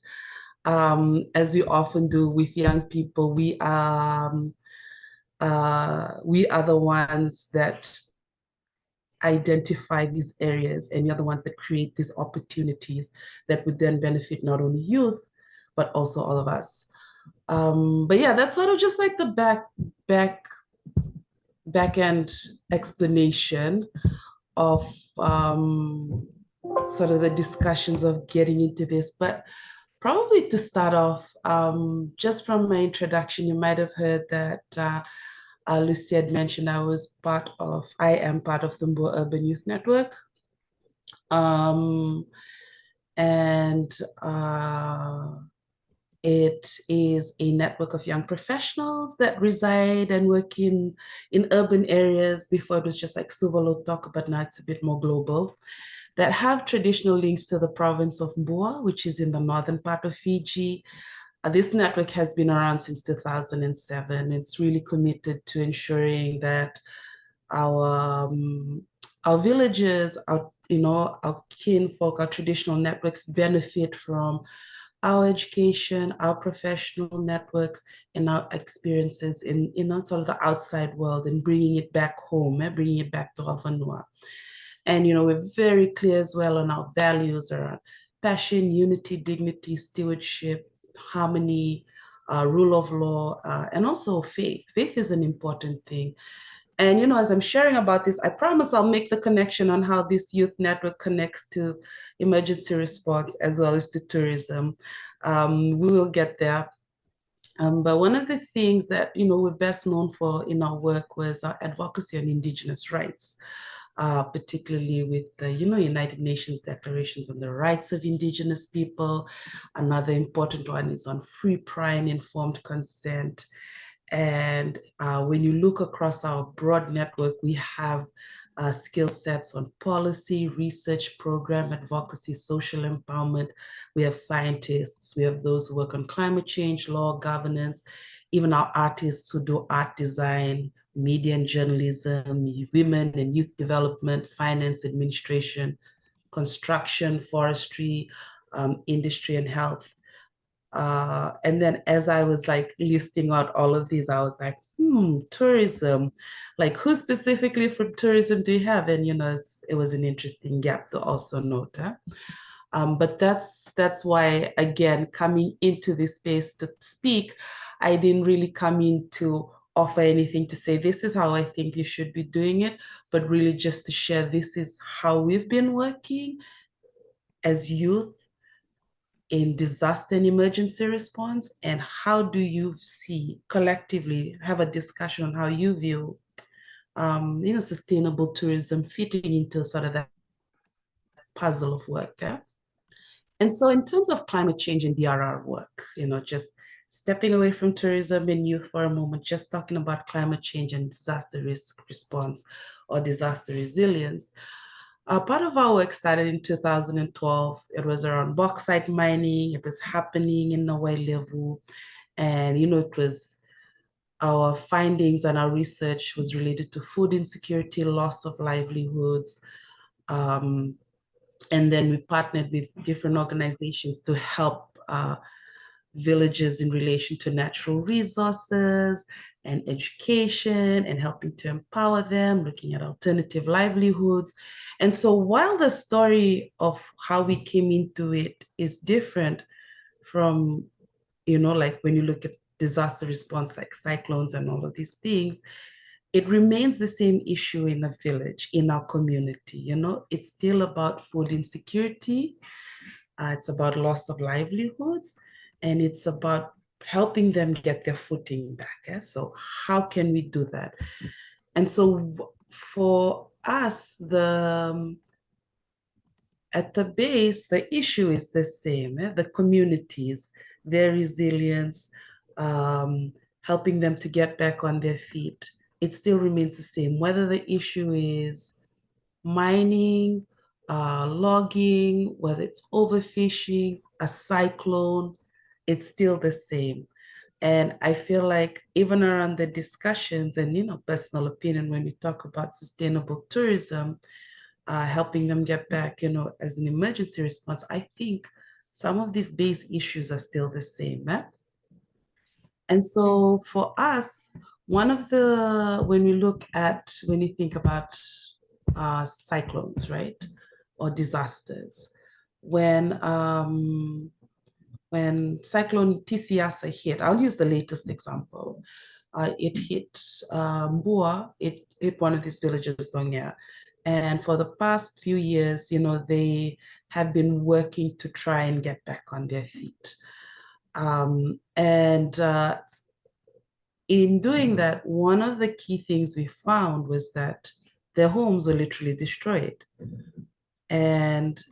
As we often do with young people, we are the ones that identify these areas, and we are the ones that create these opportunities that would then benefit not only youth, but also all of us. But yeah, that's sort of just like the back end explanation of sort of the discussions of getting into this. But probably to start off, just from my introduction, you might have heard that Lucy had mentioned I am part of the Mbo Urban Youth Network. And it is a network of young professionals that reside and work in urban areas. Before it was just like Suvalotok, but now it's a bit more global, that have traditional links to the province of Mboa, which is in the northern part of Fiji. This network has been around since 2007. It's really committed to ensuring that our villages, our kinfolk, our traditional networks benefit from our education, our professional networks, and our experiences in sort of the outside world, and bringing it back home, bringing it back to Rāwhanua. And, we're very clear as well on our values around passion, unity, dignity, stewardship, harmony, rule of law, and also faith. Faith is an important thing. And, as I'm sharing about this, I promise I'll make the connection on how this youth network connects to emergency response as well as to tourism. We will get there. But one of the things that, we're best known for in our work was our advocacy on Indigenous rights, particularly with the, United Nations declarations on the rights of Indigenous people. Another important one is on free, prior, and informed consent. And when you look across our broad network, we have skill sets on policy, research, program advocacy, social empowerment. We have scientists, we have those who work on climate change, law, governance, even our artists who do art design, media and journalism, women and youth development, finance, administration, construction, forestry, industry and health. And then as I was like listing out all of these, I was like, tourism, like who specifically from tourism do you have? And, it was an interesting gap to also note. But that's why, again, coming into this space to speak, I didn't really come in to offer anything to say, this is how I think you should be doing it, but really just to share, this is how we've been working as youth in disaster and emergency response, and how do you see collectively have a discussion on how you view sustainable tourism fitting into sort of that puzzle of work. And so in terms of climate change and DRR work, just stepping away from tourism and youth for a moment, just talking about climate change and disaster risk response or disaster resilience. Part of our work started in 2012. It was around bauxite mining. It was happening in Nawailevu. And, it was our findings and our research was related to food insecurity, loss of livelihoods. And then we partnered with different organizations to help villages in relation to natural resources and education and helping to empower them, looking at alternative livelihoods. And so while the story of how we came into it is different from, like when you look at disaster response, like cyclones and all of these things, it remains the same issue in a village, in our community. It's still about food insecurity. It's about loss of livelihoods, and it's about helping them get their footing back. So how can we do that? And so for us, at the base, the issue is the same. The communities, their resilience, helping them to get back on their feet, it still remains the same, whether the issue is mining, logging, whether it's overfishing, a cyclone, it's still the same. And I feel like even around the discussions and, personal opinion, when we talk about sustainable tourism, helping them get back, as an emergency response, I think some of these base issues are still the same. And so for us, when you think about cyclones, right? Or disasters, when Cyclone Tisiasa hit, I'll use the latest example. It hit Mbua, it hit one of these villages down here. And for the past few years, they have been working to try and get back on their feet. In doing that, one of the key things we found was that their homes were literally destroyed. And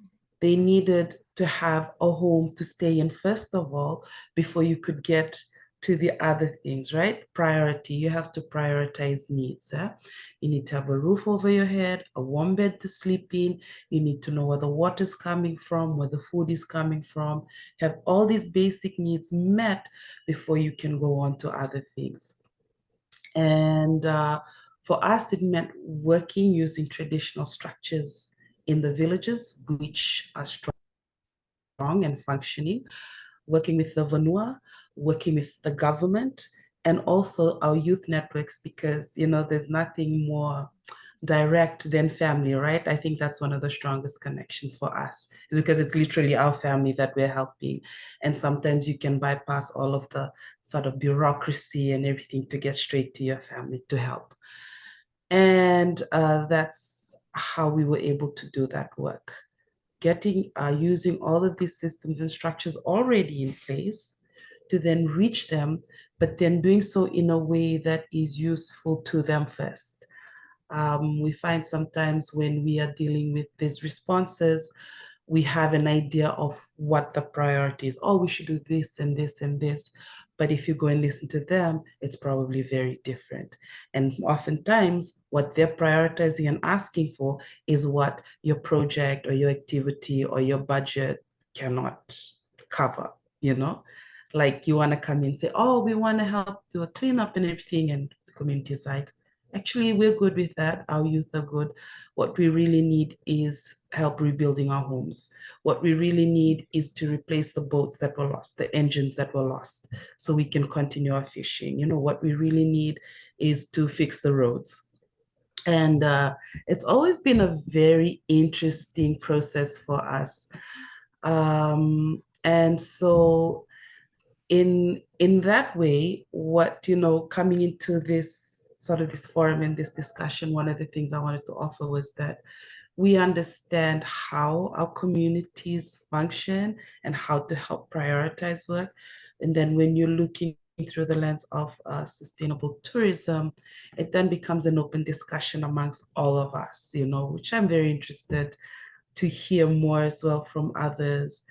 they needed to have a home to stay in, first of all, before you could get to the other things, right? Priority, you have to prioritize needs. You need to have a roof over your head, a warm bed to sleep in. You need to know where the water is coming from, where the food is coming from. Have all these basic needs met before you can go on to other things. And for us, it meant working using traditional structures in the villages, which are strong and functioning, working with the Vanua, working with the government, and also our youth networks, because, there's nothing more direct than family, right? I think that's one of the strongest connections for us, is because it's literally our family that we're helping. And sometimes you can bypass all of the sort of bureaucracy and everything to get straight to your family to help. And that's how we were able to do that work. Using all of these systems and structures already in place to then reach them, but then doing so in a way that is useful to them first. We find sometimes when we are dealing with these responses, we have an idea of what the priority is. Oh, we should do this and this and this. But if you go and listen to them, it's probably very different. And oftentimes, what they're prioritizing and asking for is what your project or your activity or your budget cannot cover, Like you want to come in and say, oh, we want to help do a cleanup and everything. And the community is like, actually, we're good with that. Our youth are good. What we really need is help rebuilding our homes. What we really need is to replace the boats that were lost, the engines that were lost, so we can continue our fishing. What we really need is to fix the roads. And it's always been a very interesting process for us. And so in that way, coming into this forum and this discussion, one of the things I wanted to offer was that we understand how our communities function and how to help prioritize work. And then when you're looking through the lens of sustainable tourism, it then becomes an open discussion amongst all of us, which I'm very interested to hear more as well from others.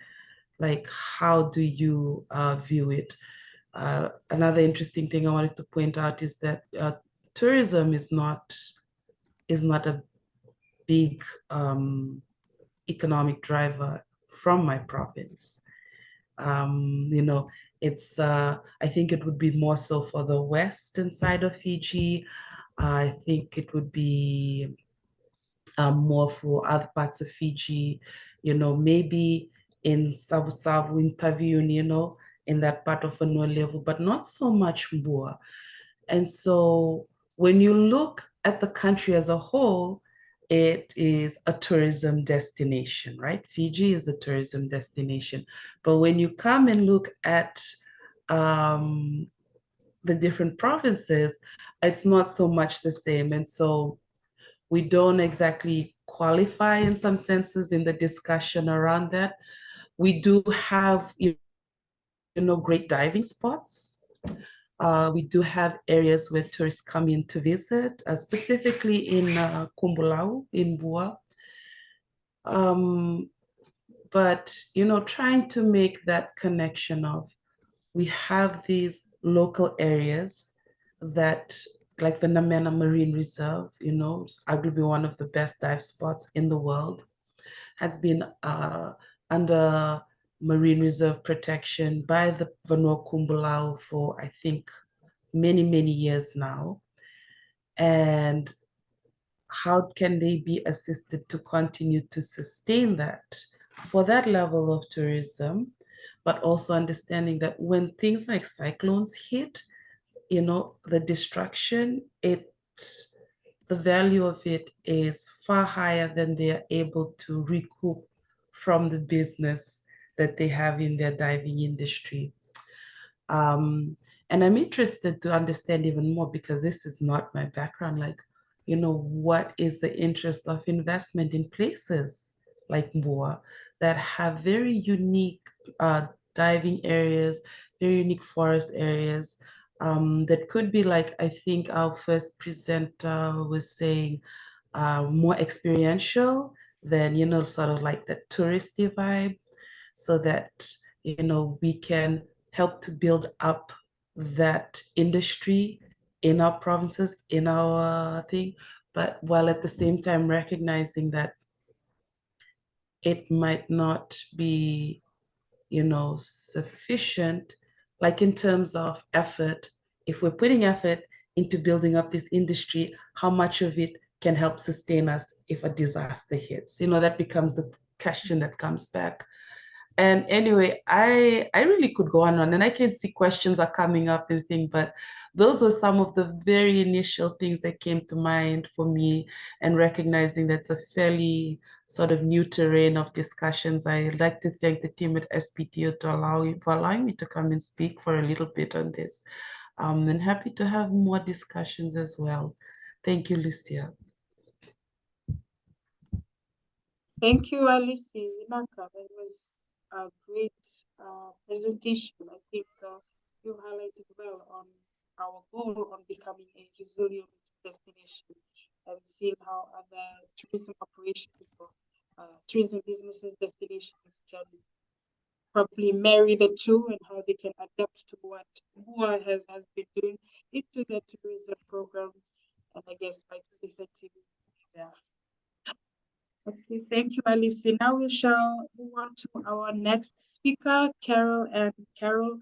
Like, how do you view it? Another interesting thing I wanted to point out is that tourism is not a big economic driver from my province. It's I think it would be more so for the western side of Fiji. I think it would be more for other parts of Fiji, maybe in Savu Interview, in that part of Vanua level, but not so much Mbua. And so when you look at the country as a whole, it is a tourism destination, right? Fiji is a tourism destination. But when you come and look at the different provinces, it's not so much the same. And so we don't exactly qualify in some senses in the discussion around that. We do have, great diving spots. We do have areas where tourists come in to visit, specifically in Kumbulau, in Bua. But, trying to make that connection of, we have these local areas that like the Namena Marine Reserve, you know, it's arguably one of the best dive spots in the world, has been under marine reserve protection by the Vanua Kumbulau for, I think, many, many years now. And how can they be assisted to continue to sustain that for that level of tourism, but also understanding that when things like cyclones hit, you know, the destruction, the value of it is far higher than they are able to recoup from the business that they have in their diving industry. And I'm interested to understand even more, because this is not my background, like, you know, what is the interest of investment in places like Moa that have very unique diving areas, very unique forest areas, that could be, like, I think our first presenter was saying, more experiential than, you know, sort of like the touristy vibe, so that, you know, we can help to build up that industry in our provinces, in our thing, but while at the same time recognizing that it might not be, you know, sufficient, like in terms of effort. If we're putting effort into building up this industry, how much of it can help sustain us if a disaster hits? You know, that becomes the question that comes back. And anyway, I really could go on, and I can see questions are coming up and things, but those are some of the very initial things that came to mind for me, and recognizing that's a fairly sort of new terrain of discussions. I'd like to thank the team at SPTO for allowing me to come and speak for a little bit on this. And happy to have more discussions as well. Thank you, Lucia. Thank you, Alice Naka. That was a great presentation. I think you highlighted well on our goal on becoming a resilient destination and seeing how other tourism operations or tourism businesses, destinations can probably marry the two and how they can adapt to what BUA has been doing into their tourism program. And I guess by 2030, yeah. Okay, thank you, Alice. Now we shall move on to our next speaker, Carol Ann Carroll.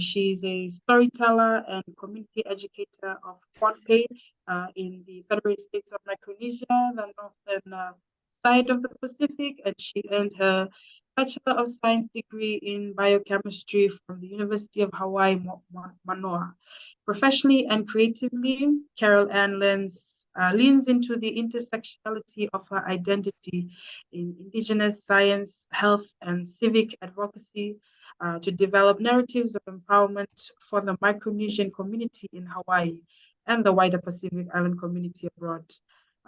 She's a storyteller and community educator of Pohnpei in the Federated States of Micronesia, the northern side of the Pacific, and she earned her Bachelor of Science degree in biochemistry from the University of Hawaii, Manoa. Professionally and creatively, Carol Ann leans into the intersectionality of her identity in Indigenous science, health, and civic advocacy to develop narratives of empowerment for the Micronesian community in Hawaii and the wider Pacific Island community abroad.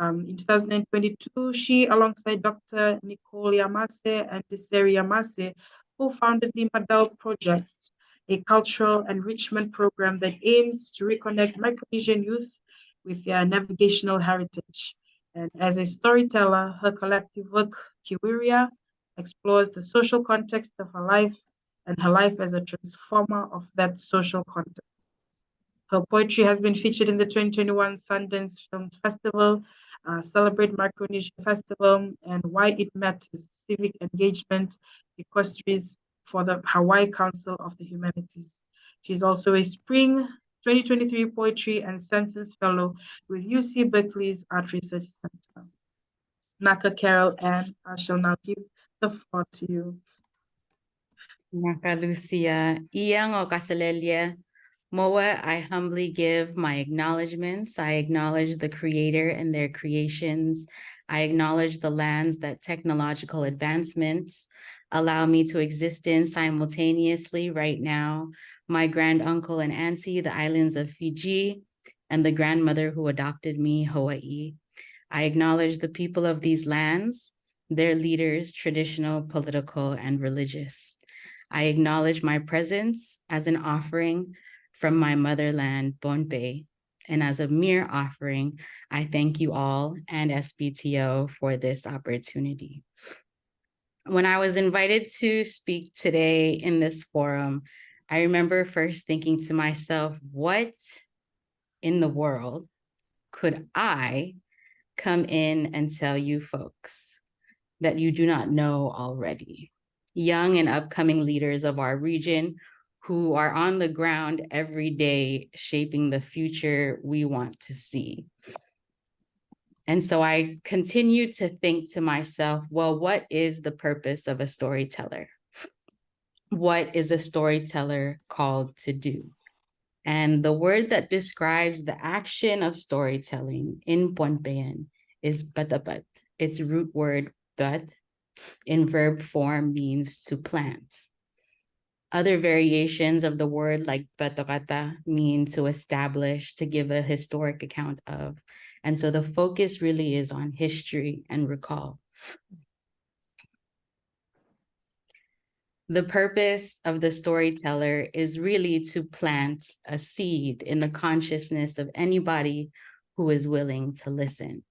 In 2022, she, alongside Dr. Nicole Yamase and Desiree Yamase, co-founded the Madao Project, a cultural enrichment program that aims to reconnect Micronesian youth with their navigational heritage. And as a storyteller, her collective work, Kiwiria, explores the social context of her life and her life as a transformer of that social context. Her poetry has been featured in the 2021 Sundance Film Festival, Celebrate Micronesia Festival, and Why It Matters, Civic Engagement, Equestries for the Hawaii Council of the Humanities. She's also a Spring 2023 Poetry and Census Fellow with UC Berkeley's Art Research Center. Naka Carol, and I shall now give the floor to you. Naka Lucia, Iyang o Kasalelia, Moa, I humbly give my acknowledgements. I acknowledge the creator and their creations. I acknowledge the lands that technological advancements allow me to exist in simultaneously right now. My granduncle and auntie, the islands of Fiji, and the grandmother who adopted me, Hawaii. I acknowledge the people of these lands, their leaders, traditional, political, and religious. I acknowledge my presence as an offering from my motherland, Pohnpei. And as a mere offering, I thank you all and SPTO for this opportunity. When I was invited to speak today in this forum, I remember first thinking to myself, what in the world could I come in and tell you folks that you do not know already? Young and upcoming leaders of our region who are on the ground every day shaping the future we want to see. And so I continue to think to myself, well, what is the purpose of a storyteller? What is a storyteller called to do? And the word that describes the action of storytelling in Pohnpeian is batabat. Its root word bat in verb form means to plant. Other variations of the word like batokata mean to establish, to give a historic account of. And so the focus really is on history and recall. The purpose of the storyteller is really to plant a seed in the consciousness of anybody who is willing to listen.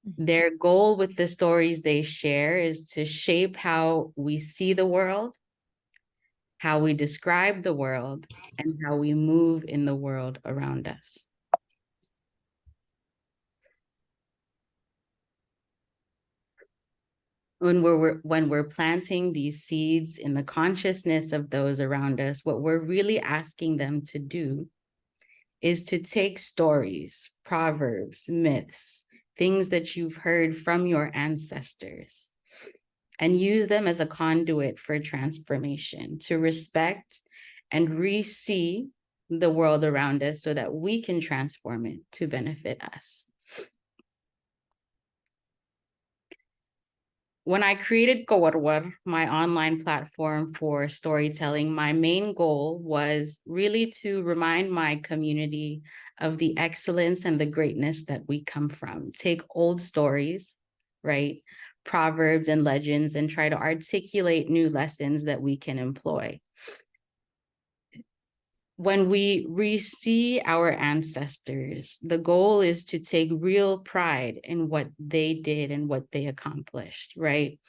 Their goal with the stories they share is to shape how we see the world, how we describe the world, and how we move in the world around us. When we're planting these seeds in the consciousness of those around us, what we're really asking them to do is to take stories, proverbs, myths, things that you've heard from your ancestors, and use them as a conduit for transformation, to respect and re-see the world around us so that we can transform it to benefit us. When I created Kawarwar, my online platform for storytelling, my main goal was really to remind my community of the excellence and the greatness that we come from. Take old stories, right? Proverbs and legends, and try to articulate new lessons that we can employ. When we re-see our ancestors, the goal is to take real pride in what they did and what they accomplished, right?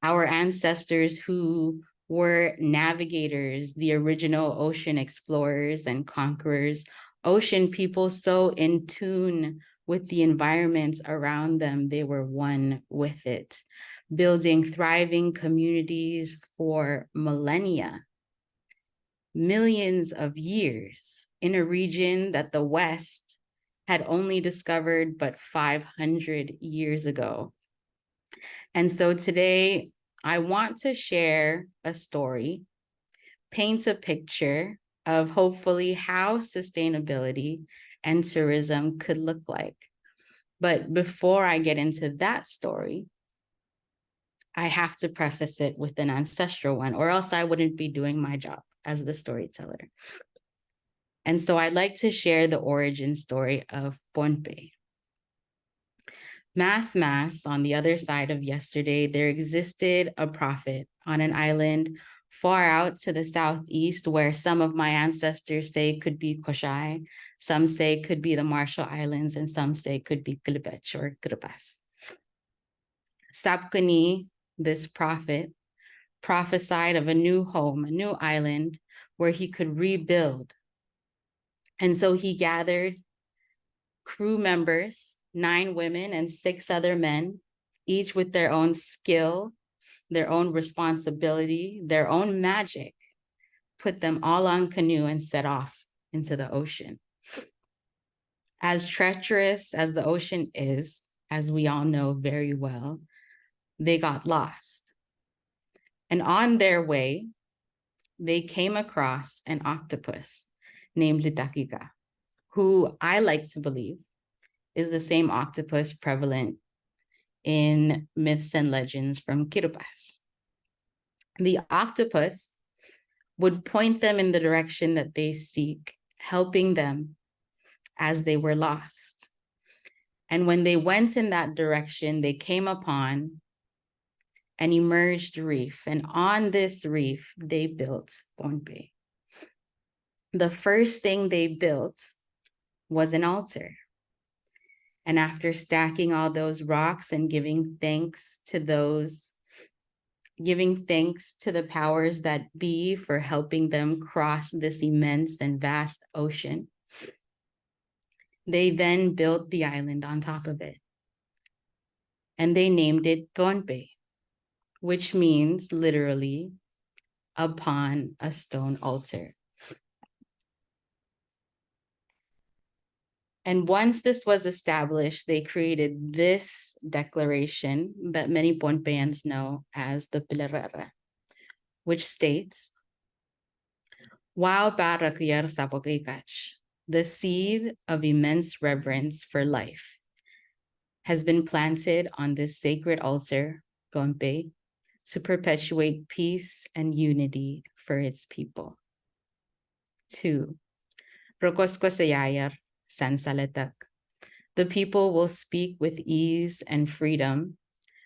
Our ancestors who were navigators, the original ocean explorers and conquerors, ocean people so in tune with the environments around them, they were one with it, building thriving communities for millennia, millions of years in a region that the West had only discovered but 500 years ago. And so today I want to share a story, paint a picture of hopefully how sustainability and tourism could look like. But before I get into that story, I have to preface it with an ancestral one, or else I wouldn't be doing my job as the storyteller. And so I'd like to share the origin story of Pohnpei. Mass, on the other side of yesterday, there existed a prophet on an island far out to the southeast where some of my ancestors say could be Koshai, some say could be the Marshall Islands, and some say could be Kilibech or Kiribati. Sapkani, this prophet, prophesied of a new home, a new island where he could rebuild. And so he gathered crew members, 9 women and 6 other men, each with their own skill, their own responsibility, their own magic, put them all on canoe and set off into the ocean. As treacherous as the ocean is, as we all know very well, they got lost. And on their way, they came across an octopus named Litakika, who I like to believe is the same octopus prevalent in myths and legends from Kiribati. The octopus would point them in the direction that they seek, helping them as they were lost. And when they went in that direction, they came upon an emerged reef. And on this reef, they built Pohnpei. The first thing they built was an altar. And after stacking all those rocks and giving thanks to the powers that be for helping them cross this immense and vast ocean, They then built the island on top of it. And they named it Pohnpei, which means literally upon a stone altar. And once this was established, they created this declaration that many Pohnpeians know as the Pilarera, which states, Wow Barakuyar Sapokikach, the seed of immense reverence for life has been planted on this sacred altar, Pohnpei, to perpetuate peace and unity for its people. 2. Rokoskosayayar Sansaletak. The people will speak with ease and freedom,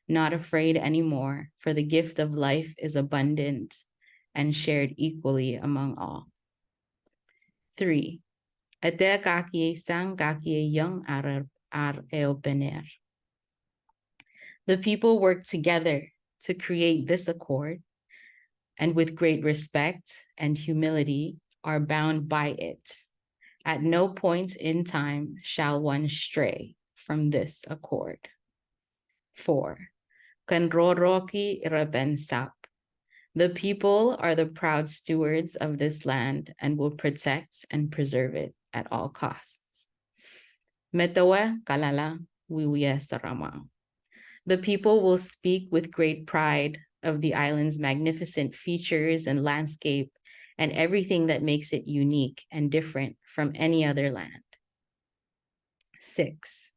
not afraid anymore, for the gift of life is abundant and shared equally among all. 3. Ate kakie sang kakie young ar eopener. The people work together to create this accord, and with great respect and humility are bound by it. At no point in time shall one stray from this accord. 4. Kanroroki irabensap. The people are the proud stewards of this land and will protect and preserve it at all costs. Metawa kalala wiwiya sarama. The people will speak with great pride of the island's magnificent features and landscape and everything that makes it unique and different from any other land. 6.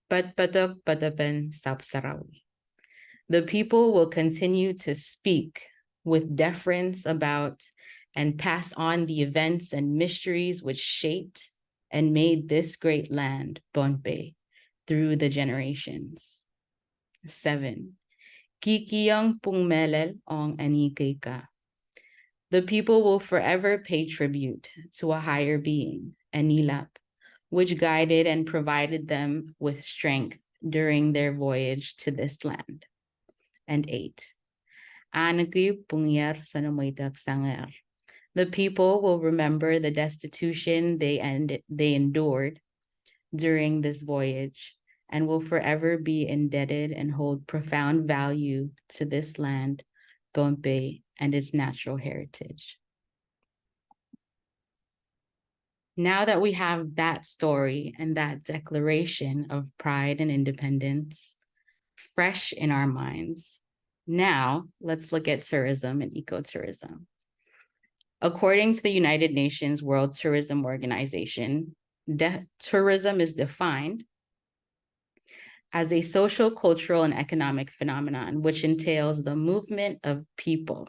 Patpatok patapen sapsarawi. The people will continue to speak with deference about and pass on the events and mysteries which shaped and made this great land, Pohnpei, through the generations. 7. Kikiyang pungmelel ong anikeka. The people will forever pay tribute to a higher being, Anilap, which guided and provided them with strength during their voyage to this land. And 8. Anaki pungyar sanamoitak sanger. The people will remember the destitution they endured during this voyage and will forever be indebted and hold profound value to this land, Pohnpei, and its natural heritage. Now that we have that story and that declaration of pride and independence fresh in our minds, now let's look at tourism and ecotourism. According to the United Nations World Tourism Organization, tourism is defined as a social, cultural, and economic phenomenon, which entails the movement of people,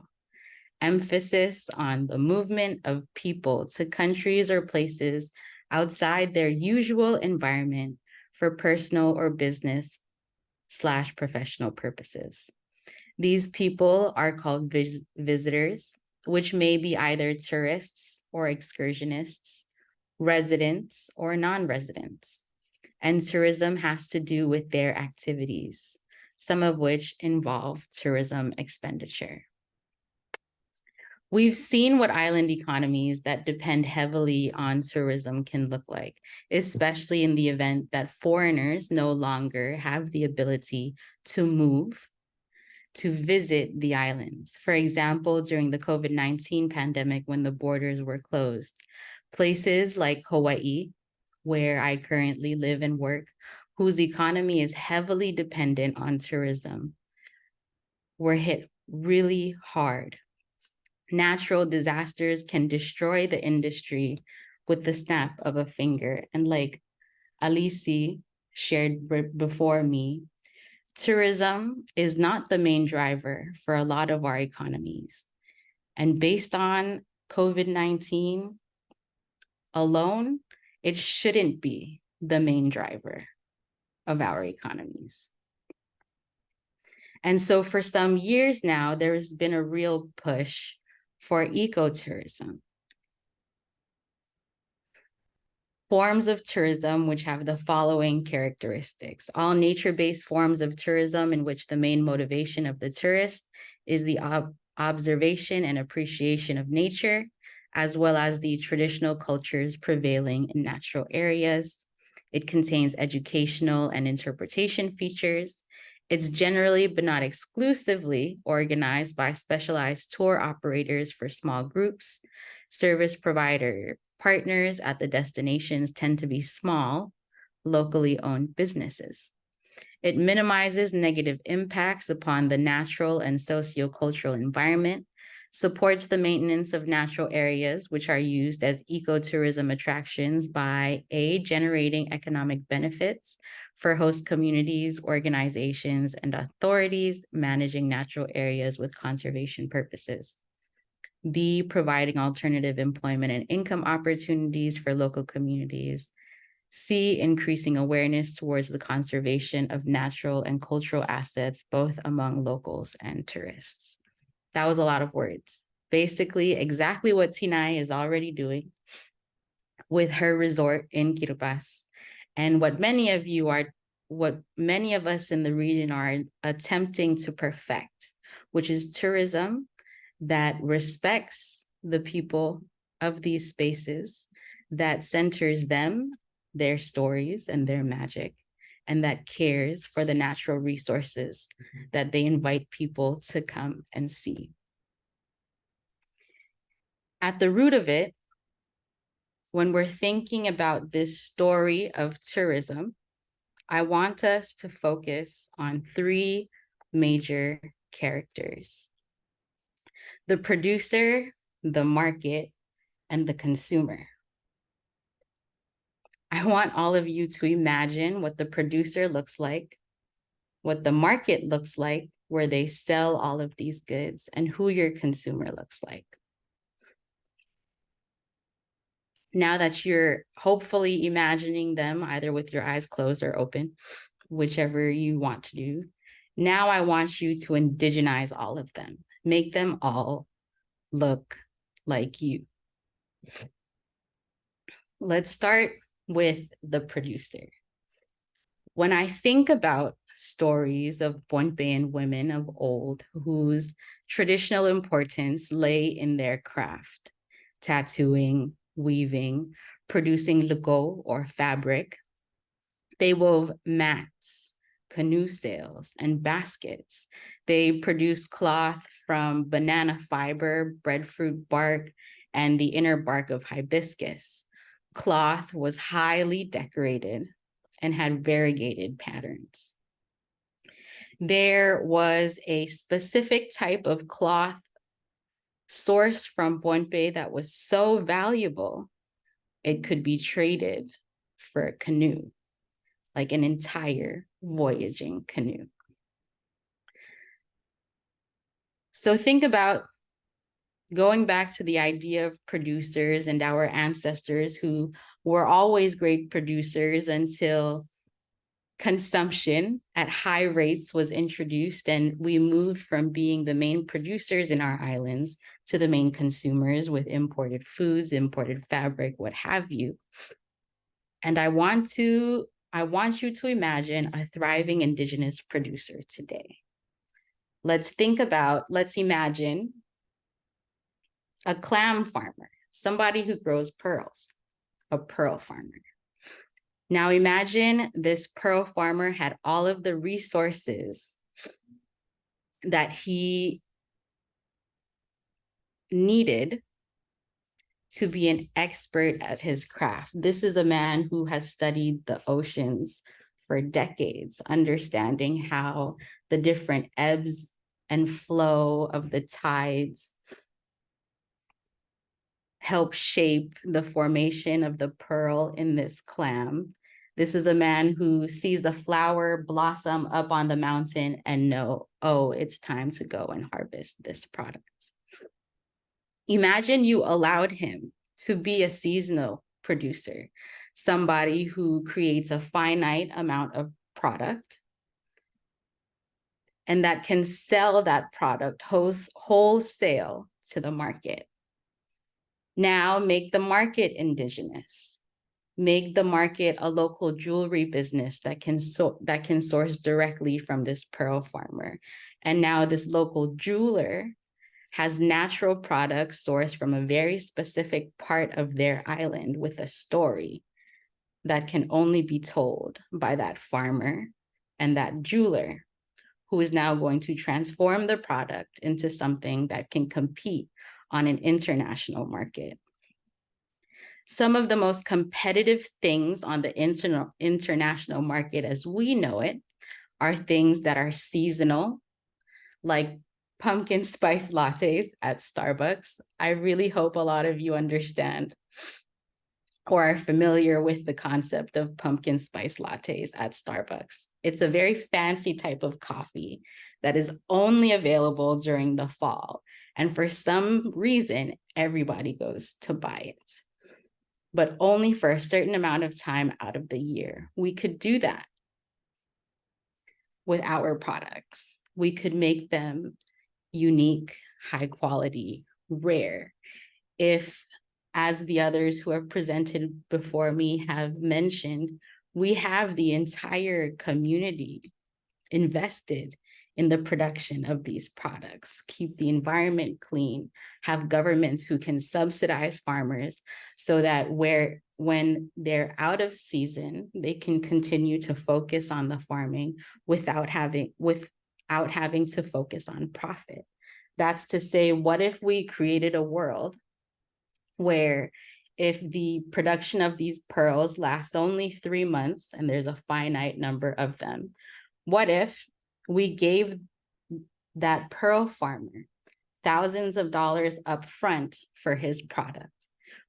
emphasis on the movement of people to countries or places outside their usual environment for personal or business/professional purposes. These people are called visitors, which may be either tourists or excursionists, residents or non-residents. And tourism has to do with their activities, some of which involve tourism expenditure. We've seen what island economies that depend heavily on tourism can look like, especially in the event that foreigners no longer have the ability to move, to visit the islands. For example, during the COVID-19 pandemic, when the borders were closed, places like Hawaii, where I currently live and work, whose economy is heavily dependent on tourism, were hit really hard. Natural disasters can destroy the industry with the snap of a finger. And like Alisi shared before me, tourism is not the main driver for a lot of our economies. And based on COVID-19 alone, it shouldn't be the main driver of our economies. And so for some years now, there's been a real push for ecotourism. Forms of tourism which have the following characteristics. All nature-based forms of tourism in which the main motivation of the tourist is the observation and appreciation of nature, as well as the traditional cultures prevailing in natural areas. It contains educational and interpretation features. It's generally, but not exclusively, organized by specialized tour operators for small groups. Service provider partners at the destinations tend to be small, locally owned businesses. It minimizes negative impacts upon the natural and sociocultural environment, supports the maintenance of natural areas, which are used as ecotourism attractions by generating economic benefits for host communities, organizations, and authorities managing natural areas with conservation purposes. B, providing alternative employment and income opportunities for local communities. C, increasing awareness towards the conservation of natural and cultural assets, both among locals and tourists. That was a lot of words. Basically, exactly what Tinay is already doing with her resort in Kiribati, and what many of us in the region are attempting to perfect, which is tourism that respects the people of these spaces, that centers them, their stories, and their magic, and that cares for the natural resources that they invite people to come and see. At the root of it, when we're thinking about this story of tourism, I want us to focus on three major characters: the producer, the market, and the consumer. I want all of you to imagine what the producer looks like, what the market looks like, where they sell all of these goods, and who your consumer looks like. Now that you're hopefully imagining them either with your eyes closed or open, whichever you want to do, now I want you to indigenize all of them. Make them all look like you. Let's start with the producer. When I think about stories of Pohnpeian women of old whose traditional importance lay in their craft, tattooing, weaving, producing lugo or fabric, they wove mats, canoe sails, and baskets. They produced cloth from banana fiber, breadfruit bark, and the inner bark of hibiscus. Cloth was highly decorated and had variegated patterns. There was a specific type of cloth sourced from Pohnpei that was so valuable, it could be traded for a canoe, like an entire voyaging canoe. So think about going back to the idea of producers and our ancestors who were always great producers until consumption at high rates was introduced, and we moved from being the main producers in our islands to the main consumers with imported foods, imported fabric, what have you. And I want you to imagine a thriving indigenous producer today. Let's imagine a clam farmer, somebody who grows pearls, a pearl farmer. Now imagine this pearl farmer had all of the resources that he needed to be an expert at his craft. This is a man who has studied the oceans for decades, understanding how the different ebbs and flow of the tides help shape the formation of the pearl in this clam. This is a man who sees a flower blossom up on the mountain and know, oh, it's time to go and harvest this product. Imagine you allowed him to be a seasonal producer, somebody who creates a finite amount of product and that can sell that product wholesale to the market. Now make the market indigenous. Make the market a local jewelry business that can source directly from this pearl farmer. And now this local jeweler has natural products sourced from a very specific part of their island with a story. that can only be told by that farmer and that jeweler, who is now going to transform the product into something that can compete on an international market. Some of the most competitive things on the international market as we know it are things that are seasonal, like pumpkin spice lattes at Starbucks. I really hope a lot of you understand or are familiar with the concept of pumpkin spice lattes at Starbucks. It's a very fancy type of coffee that is only available during the fall. And for some reason, everybody goes to buy it, but only for a certain amount of time out of the year. We could do that with our products. We could make them unique, high quality, rare. If, as the others who have presented before me have mentioned, we have the entire community invested in the production of these products, keep the environment clean, have governments who can subsidize farmers so that when they're out of season, they can continue to focus on the farming without having to focus on profit. That's to say, what if we created a world where if the production of these pearls lasts only 3 months and there's a finite number of them, what if we gave that pearl farmer thousands of dollars up front for his product?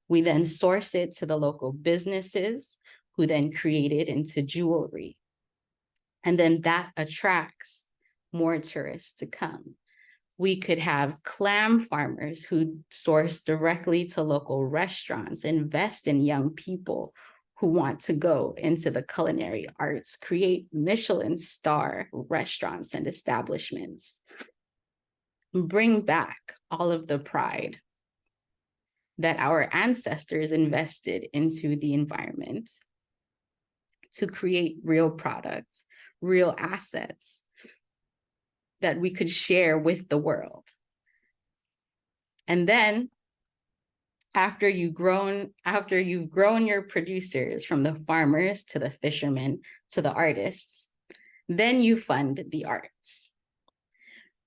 We then source it to the local businesses who then create it into jewelry. And then that attracts more tourists to come. We could have clam farmers who source directly to local restaurants, invest in young people who want to go into the culinary arts, create Michelin star restaurants and establishments, bring back all of the pride that our ancestors invested into the environment to create real products, real assets that we could share with the world. And then after you've grown your producers, from the farmers to the fishermen to the artists, then you fund the arts.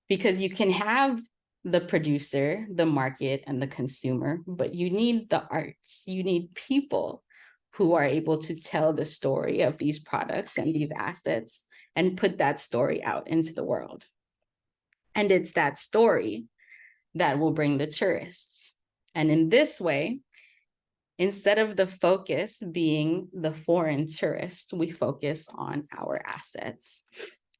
Because you can have the producer, the market, and the consumer, but you need the arts. You need people who are able to tell the story of these products and these assets and put that story out into the world. And it's that story that will bring the tourists. And in this way, instead of the focus being the foreign tourist, we focus on our assets,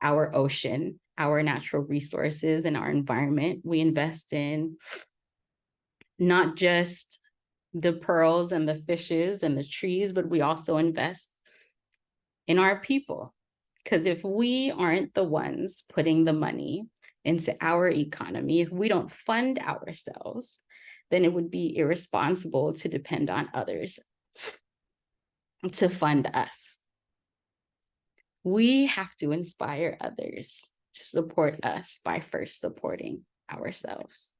our ocean, our natural resources, and our environment. We invest in not just the pearls and the fishes and the trees, but we also invest in our people. Because if we aren't the ones putting the money into our economy, if we don't fund ourselves, then it would be irresponsible to depend on others to fund us. We have to inspire others to support us by first supporting ourselves.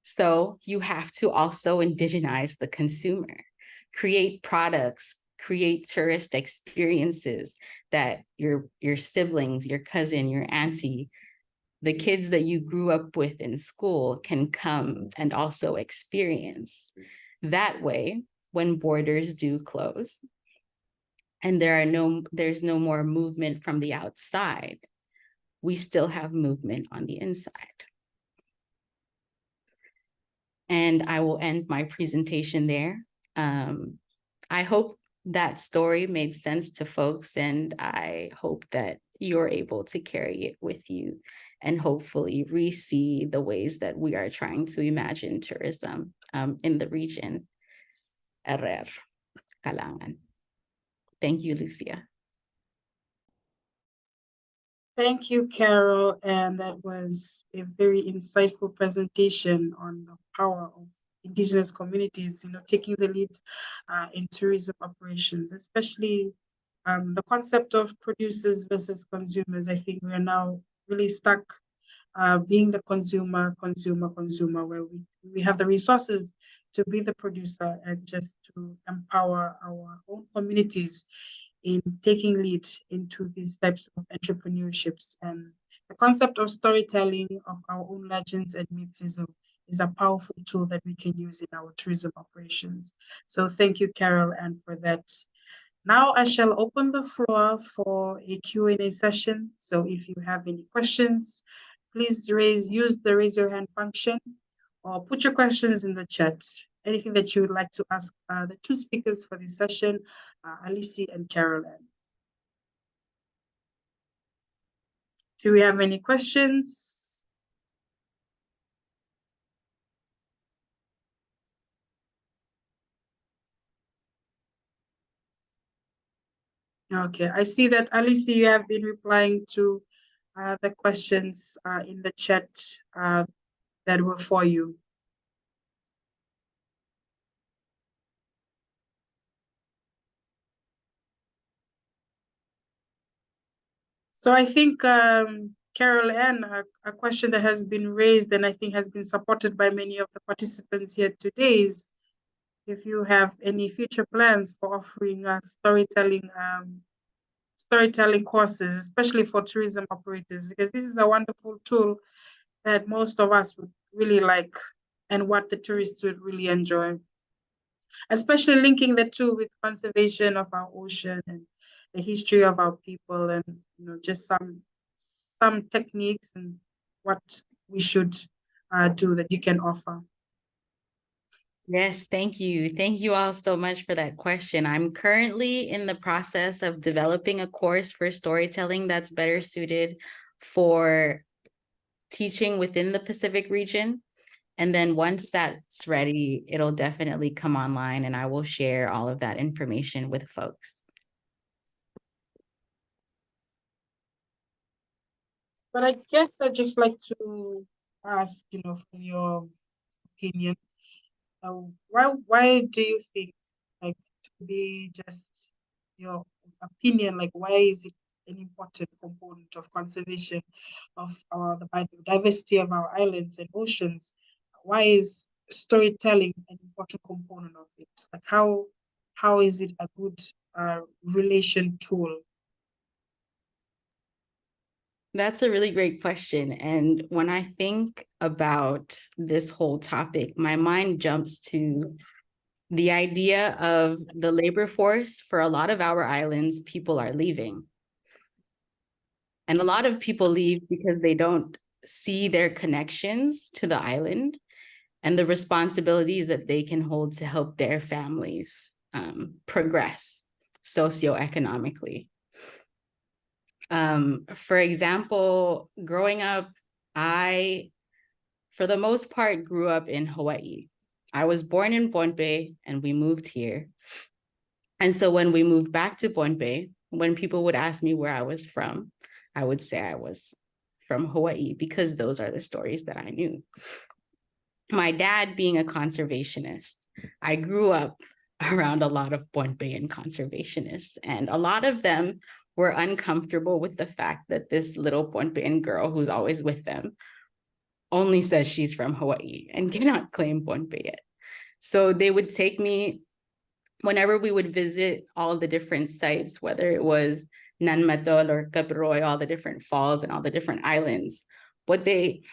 So you have to also indigenize the consumer, create products, create tourist experiences that your siblings, your cousin, your auntie, the kids that you grew up with in school can come and also experience. That way, when borders do close and there's no more movement from the outside, we still have movement on the inside. And I will end my presentation there. I hope that story made sense to folks, and I hope that you're able to carry it with you and hopefully re-see the ways that we are trying to imagine tourism in the region. Erer, Kalangan. Thank you, Lucia. Thank you, Carol. And that was a very insightful presentation on the power of indigenous communities, taking the lead in tourism operations, especially the concept of producers versus consumers. I think we are now really stuck being the consumer, where we have the resources to be the producer and just to empower our own communities in taking lead into these types of entrepreneurships. And the concept of storytelling of our own legends and myths is a powerful tool that we can use in our tourism operations. So thank you, Carol, and for that. Now I shall open the floor for a Q&A session. So if you have any questions, please use the raise your hand function or put your questions in the chat. Anything that you would like to ask the two speakers for this session, Alice and Carolyn. Do we have any questions? Okay, I see that Alice, you have been replying to the questions in the chat that were for you. So I think, Carol Ann, a question that has been raised and I think has been supported by many of the participants here today is if you have any future plans for offering storytelling courses, especially for tourism operators, because this is a wonderful tool that most of us would really like and what the tourists would really enjoy, especially linking the two with conservation of our ocean and the history of our people and just some techniques and what we should do that you can offer. Yes, thank you. Thank you all so much for that question. I'm currently in the process of developing a course for storytelling that's better suited for teaching within the Pacific region. And then once that's ready, it'll definitely come online and I will share all of that information with folks. But I guess I'd just like to ask, for your opinion, why do you think, like, to be just your opinion, like, why is it an important component of conservation of the biodiversity of our islands and oceans? Why is storytelling an important component of it? Like, how is it a good relation tool? That's a really great question. And when I think about this whole topic, my mind jumps to the idea of the labor force. For a lot of our islands, people are leaving. And a lot of people leave because they don't see their connections to the island and the responsibilities that they can hold to help their families progress socioeconomically. For example, growing up, I, for the most part, grew up in Hawaii. I was born in Pohnpei and we moved here. And so when we moved back to Pohnpei, when people would ask me where I was from, I would say I was from Hawaii because those are the stories that I knew. My dad being a conservationist, I grew up around a lot of Pohnpeian conservationists, and a lot of them were uncomfortable with the fact that this little Pohnpeian girl who's always with them only says she's from Hawaii and cannot claim Pohnpei yet. So they would take me whenever we would visit all the different sites, whether it was Nanmatol or Kapiroy, all the different falls and all the different islands, what they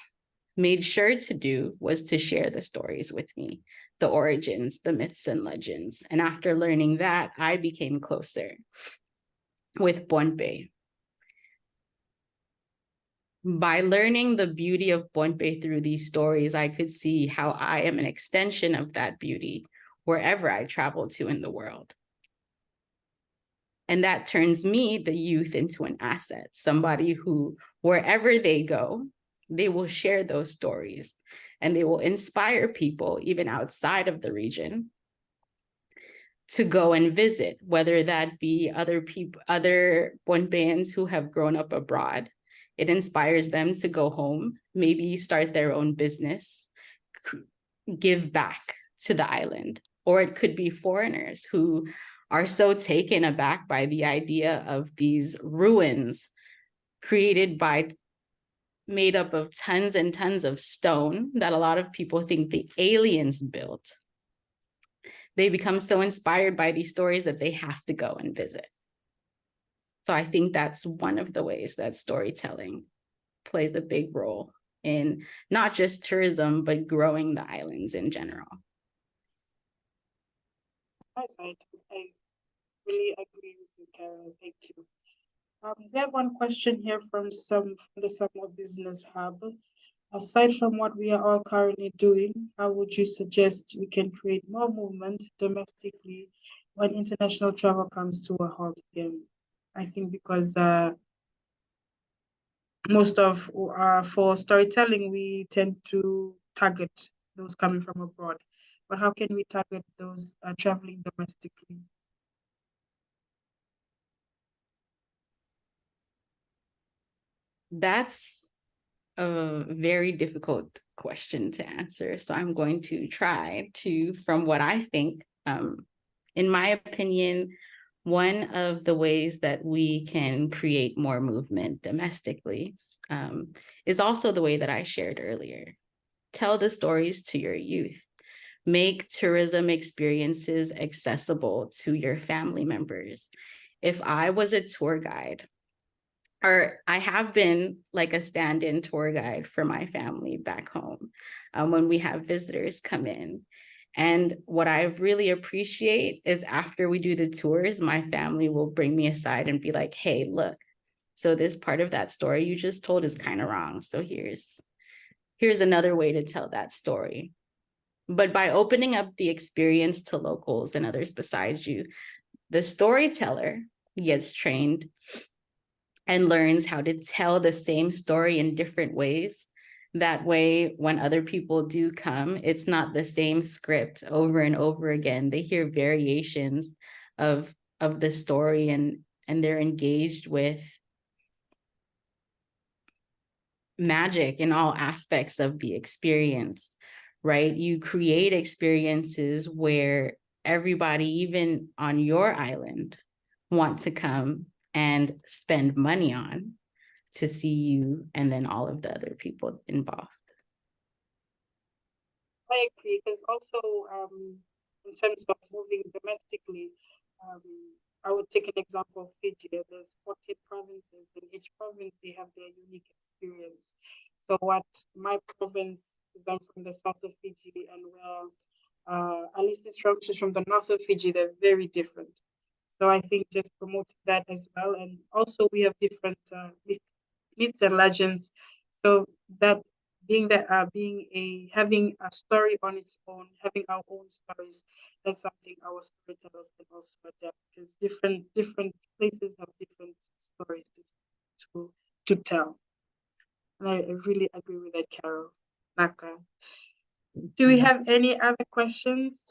made sure to do was to share the stories with me, the origins, the myths and legends. And after learning that, I became closer with Pohnpei. By learning the beauty of Pohnpei through these stories, I could see how I am an extension of that beauty wherever I travel to in the world. And that turns me, the youth, into an asset, somebody who, wherever they go, they will share those stories and they will inspire people, even outside of the region, to go and visit, whether that be other people, other Pohnpeians who have grown up abroad. It inspires them to go home, maybe start their own business, give back to the island. Or it could be foreigners who are so taken aback by the idea of these ruins made up of tons and tons of stone that a lot of people think the aliens built, they become so inspired by these stories that they have to go and visit. So I think that's one of the ways that storytelling plays a big role in not just tourism, but growing the islands in general. Nice, I really agree with you, Carol. Thank you. We have one question here from the Summer Business Hub. Aside from what we are all currently doing, how would you suggest we can create more movement domestically when international travel comes to a halt again? I think because most of for storytelling, we tend to target those coming from abroad. But how can we target those traveling domestically? That's a very difficult question to answer. So I'm going to try to, from what I think, in my opinion, one of the ways that we can create more movement domestically is also the way that I shared earlier. Tell the stories to your youth. Make tourism experiences accessible to your family members. If I was a tour guide, or I have been like a stand-in tour guide for my family back home when we have visitors come in. And what I really appreciate is after we do the tours, my family will bring me aside and be like, hey, look, so this part of that story you just told is kind of wrong. So here's another way to tell that story. But by opening up the experience to locals and others besides you, the storyteller gets trained and learns how to tell the same story in different ways. That way, when other people do come, it's not the same script over and over again. They hear variations of the story and they're engaged with magic in all aspects of the experience, right? You create experiences where everybody, even on your island, want to come and spend money on to see you and then all of the other people involved. I agree, because also in terms of moving domestically, I would take an example of Fiji. There's 14 provinces. In each province, they have their unique experience. So what my province is, I'm from the south of Fiji, and where Alice is from, she's from the north of Fiji. They're very different. So I think just promoting that as well, and also we have different myths and legends. So that having a story on its own, having our own stories, that's something our storytellers can also adapt, because different places have different stories to tell. And I really agree with that, Carol. Naka. Do we have any other questions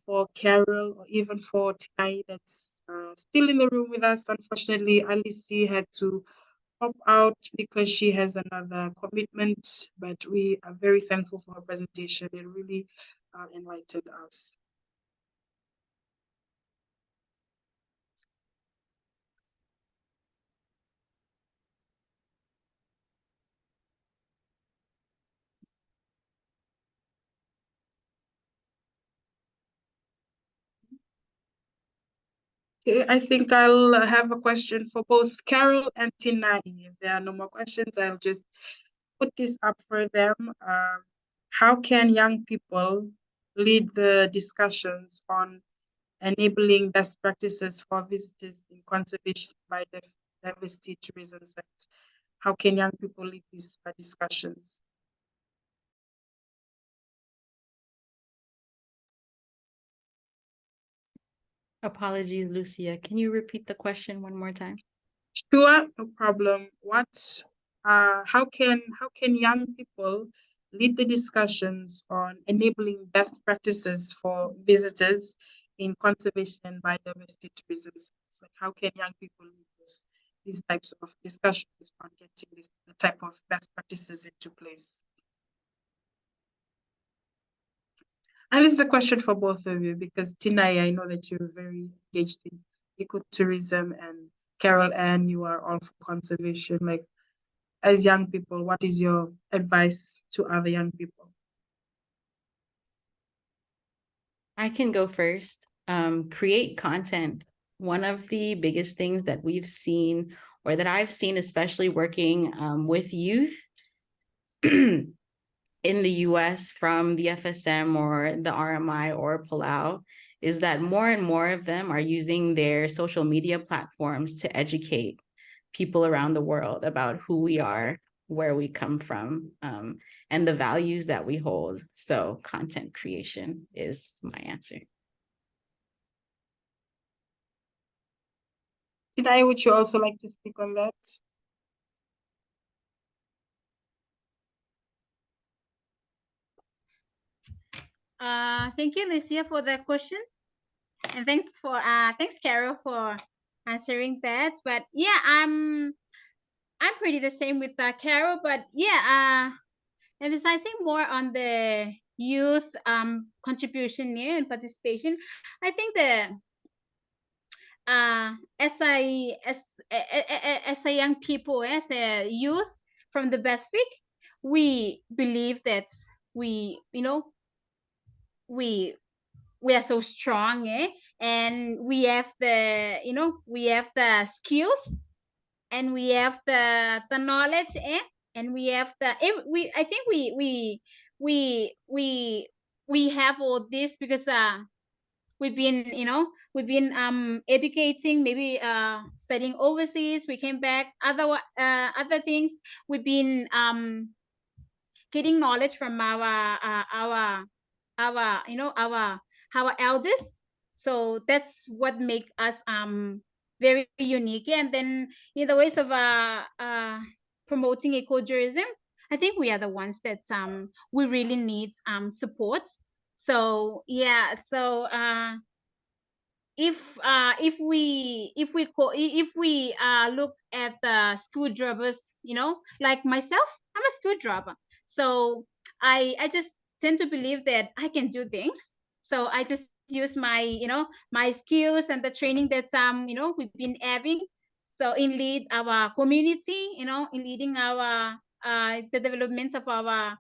for Carol or even for Tinai that's still in the room with us? Unfortunately, Alice had to pop out because she has another commitment, but we are very thankful for her presentation. It really enlightened us. Okay, I think I'll have a question for both Carol and Tinai. If there are no more questions, I'll just put this up for them. How can young people lead the discussions on enabling best practices for visitors in conservation biodiversity tourism sites? How can young people lead these discussions? Apologies, Lucia. Can you repeat the question one more time? Sure, no problem. How can young people lead the discussions on enabling best practices for visitors in conservation and biodiversity tourism? So how can young people lead these types of discussions on getting this type of best practices into place? And this is a question for both of you, because Tinai, I know that you're very engaged in ecotourism, and Carol Ann, you are all for conservation. Like, as young people, what is your advice to other young people? I can go first. Create content. One of the biggest things that we've seen, or that I've seen, especially working with youth in the US from the FSM or the RMI or Palau, is that more and more of them are using their social media platforms to educate people around the world about who we are, where we come from, and the values that we hold. So content creation is my answer. Tinai, would you also like to speak on that? Thank you, Lucia, for the question, and thanks, Carol, for answering that. But yeah, I'm pretty the same with Carol, but yeah, emphasizing more on the youth contribution, yeah, and participation. I think as a young people, as a youth from the Pacific, we believe that we you know we are so strong, eh? And we have the skills, and we have the knowledge, eh? And we have we I think we have all this because we've been educating, maybe studying overseas. We came back, other things. We've been getting knowledge from our elders. So that's what make us very unique. And then in the ways of promoting ecotourism, I think we are the ones that we really need support. So yeah, so if we look at the screwdrivers, like myself, I'm a screwdriver. So I just tend to believe that I can do things. So I just use my skills and the training that we've been having. So in lead our community, in leading our the development of our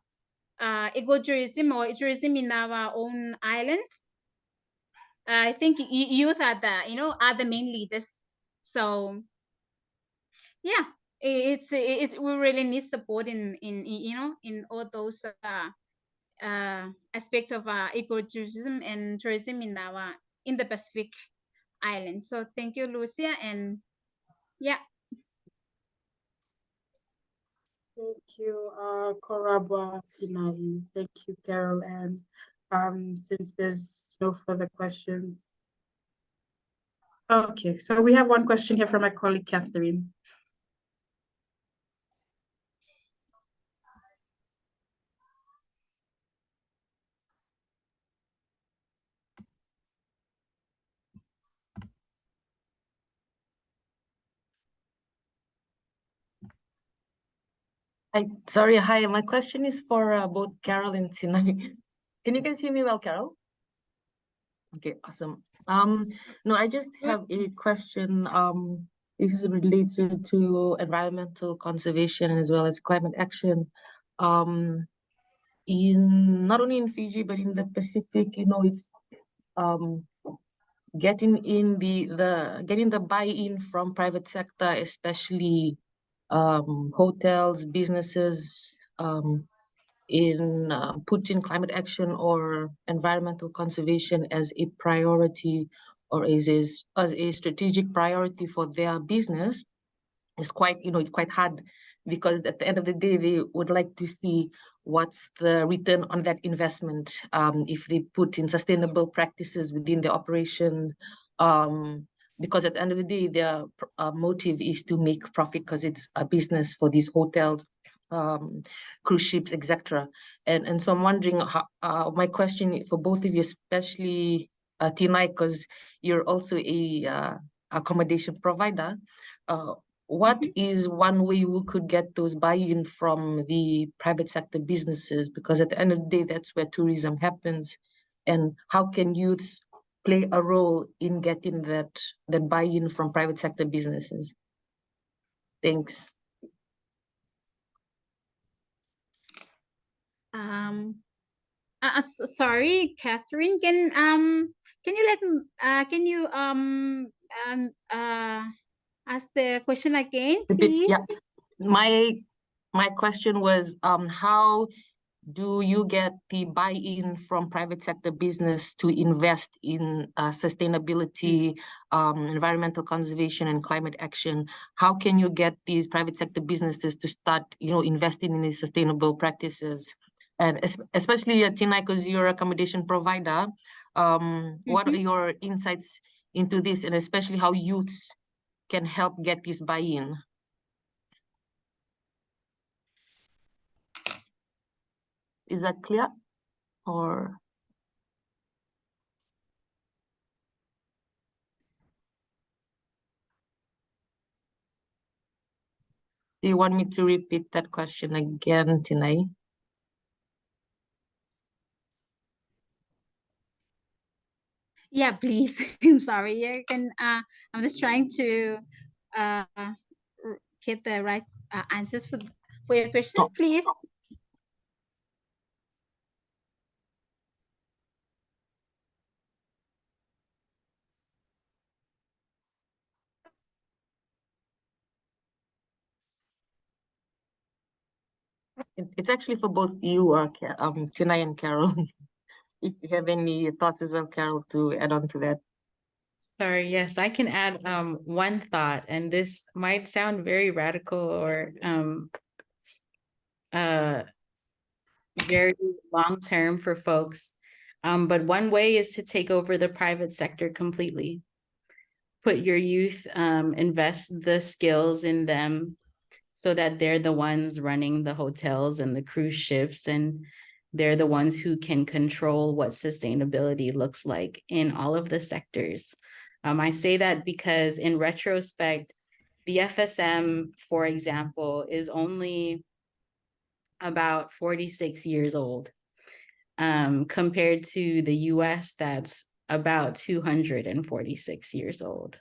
ecotourism or tourism in our own islands. I think youth are the main leaders. So yeah, it's we really need support in all those aspects of ecotourism and tourism in the Pacific Islands. So thank you, Lucia, and yeah. Thank you, Koraba, Tinai. Thank you, Carol. And since there's no further questions. Okay, so we have one question here from my colleague, Catherine. Sorry, hi. My question is for both Carol and Sinai. Can you guys hear me well, Carol? Okay, awesome. No, I just have a question. This is related to environmental conservation as well as climate action. In not only in Fiji but in the Pacific, it's getting the buy-in from private sector, especially hotels, businesses, in putting climate action or environmental conservation as a priority or as a strategic priority for their business is quite, it's quite hard, because at the end of the day, they would like to see what's the return on that investment if they put in sustainable practices within the operation. Because at the end of the day, their motive is to make profit, because it's a business for these hotels, cruise ships, etc. And so I'm wondering, my question for both of you, especially Tinai, because you're also a accommodation provider. What is one way we could get those buy-in from the private sector businesses? Because at the end of the day, that's where tourism happens. And how can youths play a role in getting that buy-in from private sector businesses? Thanks. Sorry, Catherine. Can you can you ask the question again, please? Yeah. My question was, how do you get the buy-in from private sector business to invest in sustainability, environmental conservation, and climate action? How can you get these private sector businesses to start, investing in these sustainable practices? And especially at Tinai, because you're a accommodation provider, what are your insights into this, and especially how youths can help get this buy-in? Is that clear? Or do you want me to repeat that question again, Tinai? Yeah, please. I'm sorry. You can. I'm just trying to get the right answers for your question, please. It's actually for both you, Tinai and Carol. If you have any thoughts as well, Carol, to add on to that. Sorry, yes, I can add one thought, and this might sound very radical or very long term for folks. But one way is to take over the private sector completely. Put your youth, invest the skills in them so that they're the ones running the hotels and the cruise ships, and they're the ones who can control what sustainability looks like in all of the sectors. I say that because in retrospect, the FSM, for example, is only about 46 years old, compared to the US that's about 246 years old.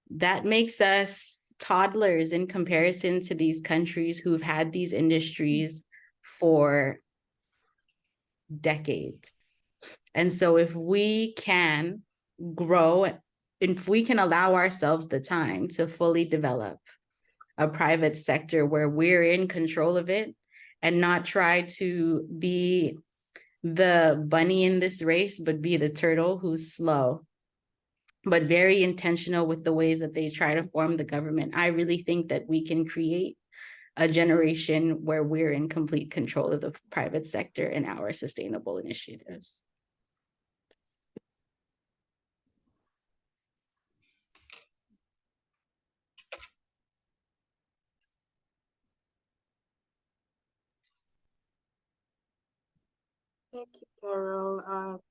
That makes us toddlers in comparison to these countries who've had these industries for decades. And so if we can grow, if we can allow ourselves the time to fully develop a private sector where we're in control of it and not try to be the bunny in this race, but be the turtle who's slow, but very intentional with the ways that they try to form the government. I really think that we can create a generation where we're in complete control of the private sector and our sustainable initiatives. Thank you, Carol.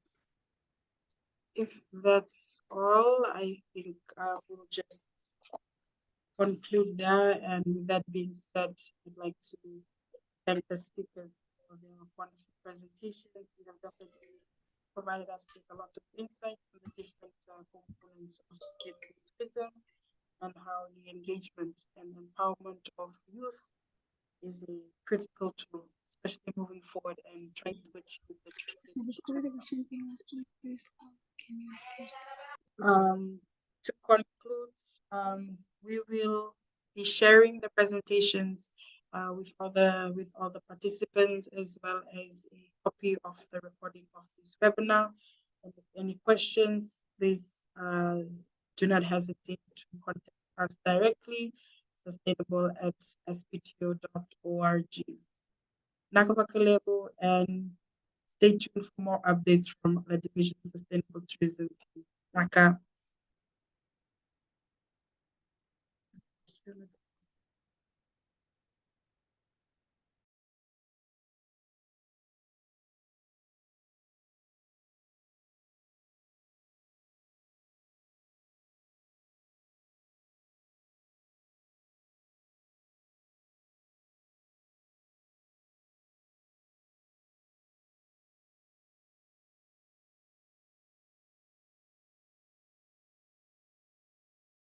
If that's all, I think we'll just conclude there. And with that being said, I'd like to thank the speakers for their wonderful presentations. You have definitely provided us with a lot of insights on the different components of sustainable tourism and how the engagement and empowerment of youth is a critical tool, especially moving forward and trying to achieve the to conclude, we will be sharing the presentations with all the participants, as well as a copy of the recording of this webinar. And if any questions, please do not hesitate to contact us directly, sustainable@spto.org. Nakapakalebo, and stay tuned for more updates from the Division of Sustainable Tourism team. Naka.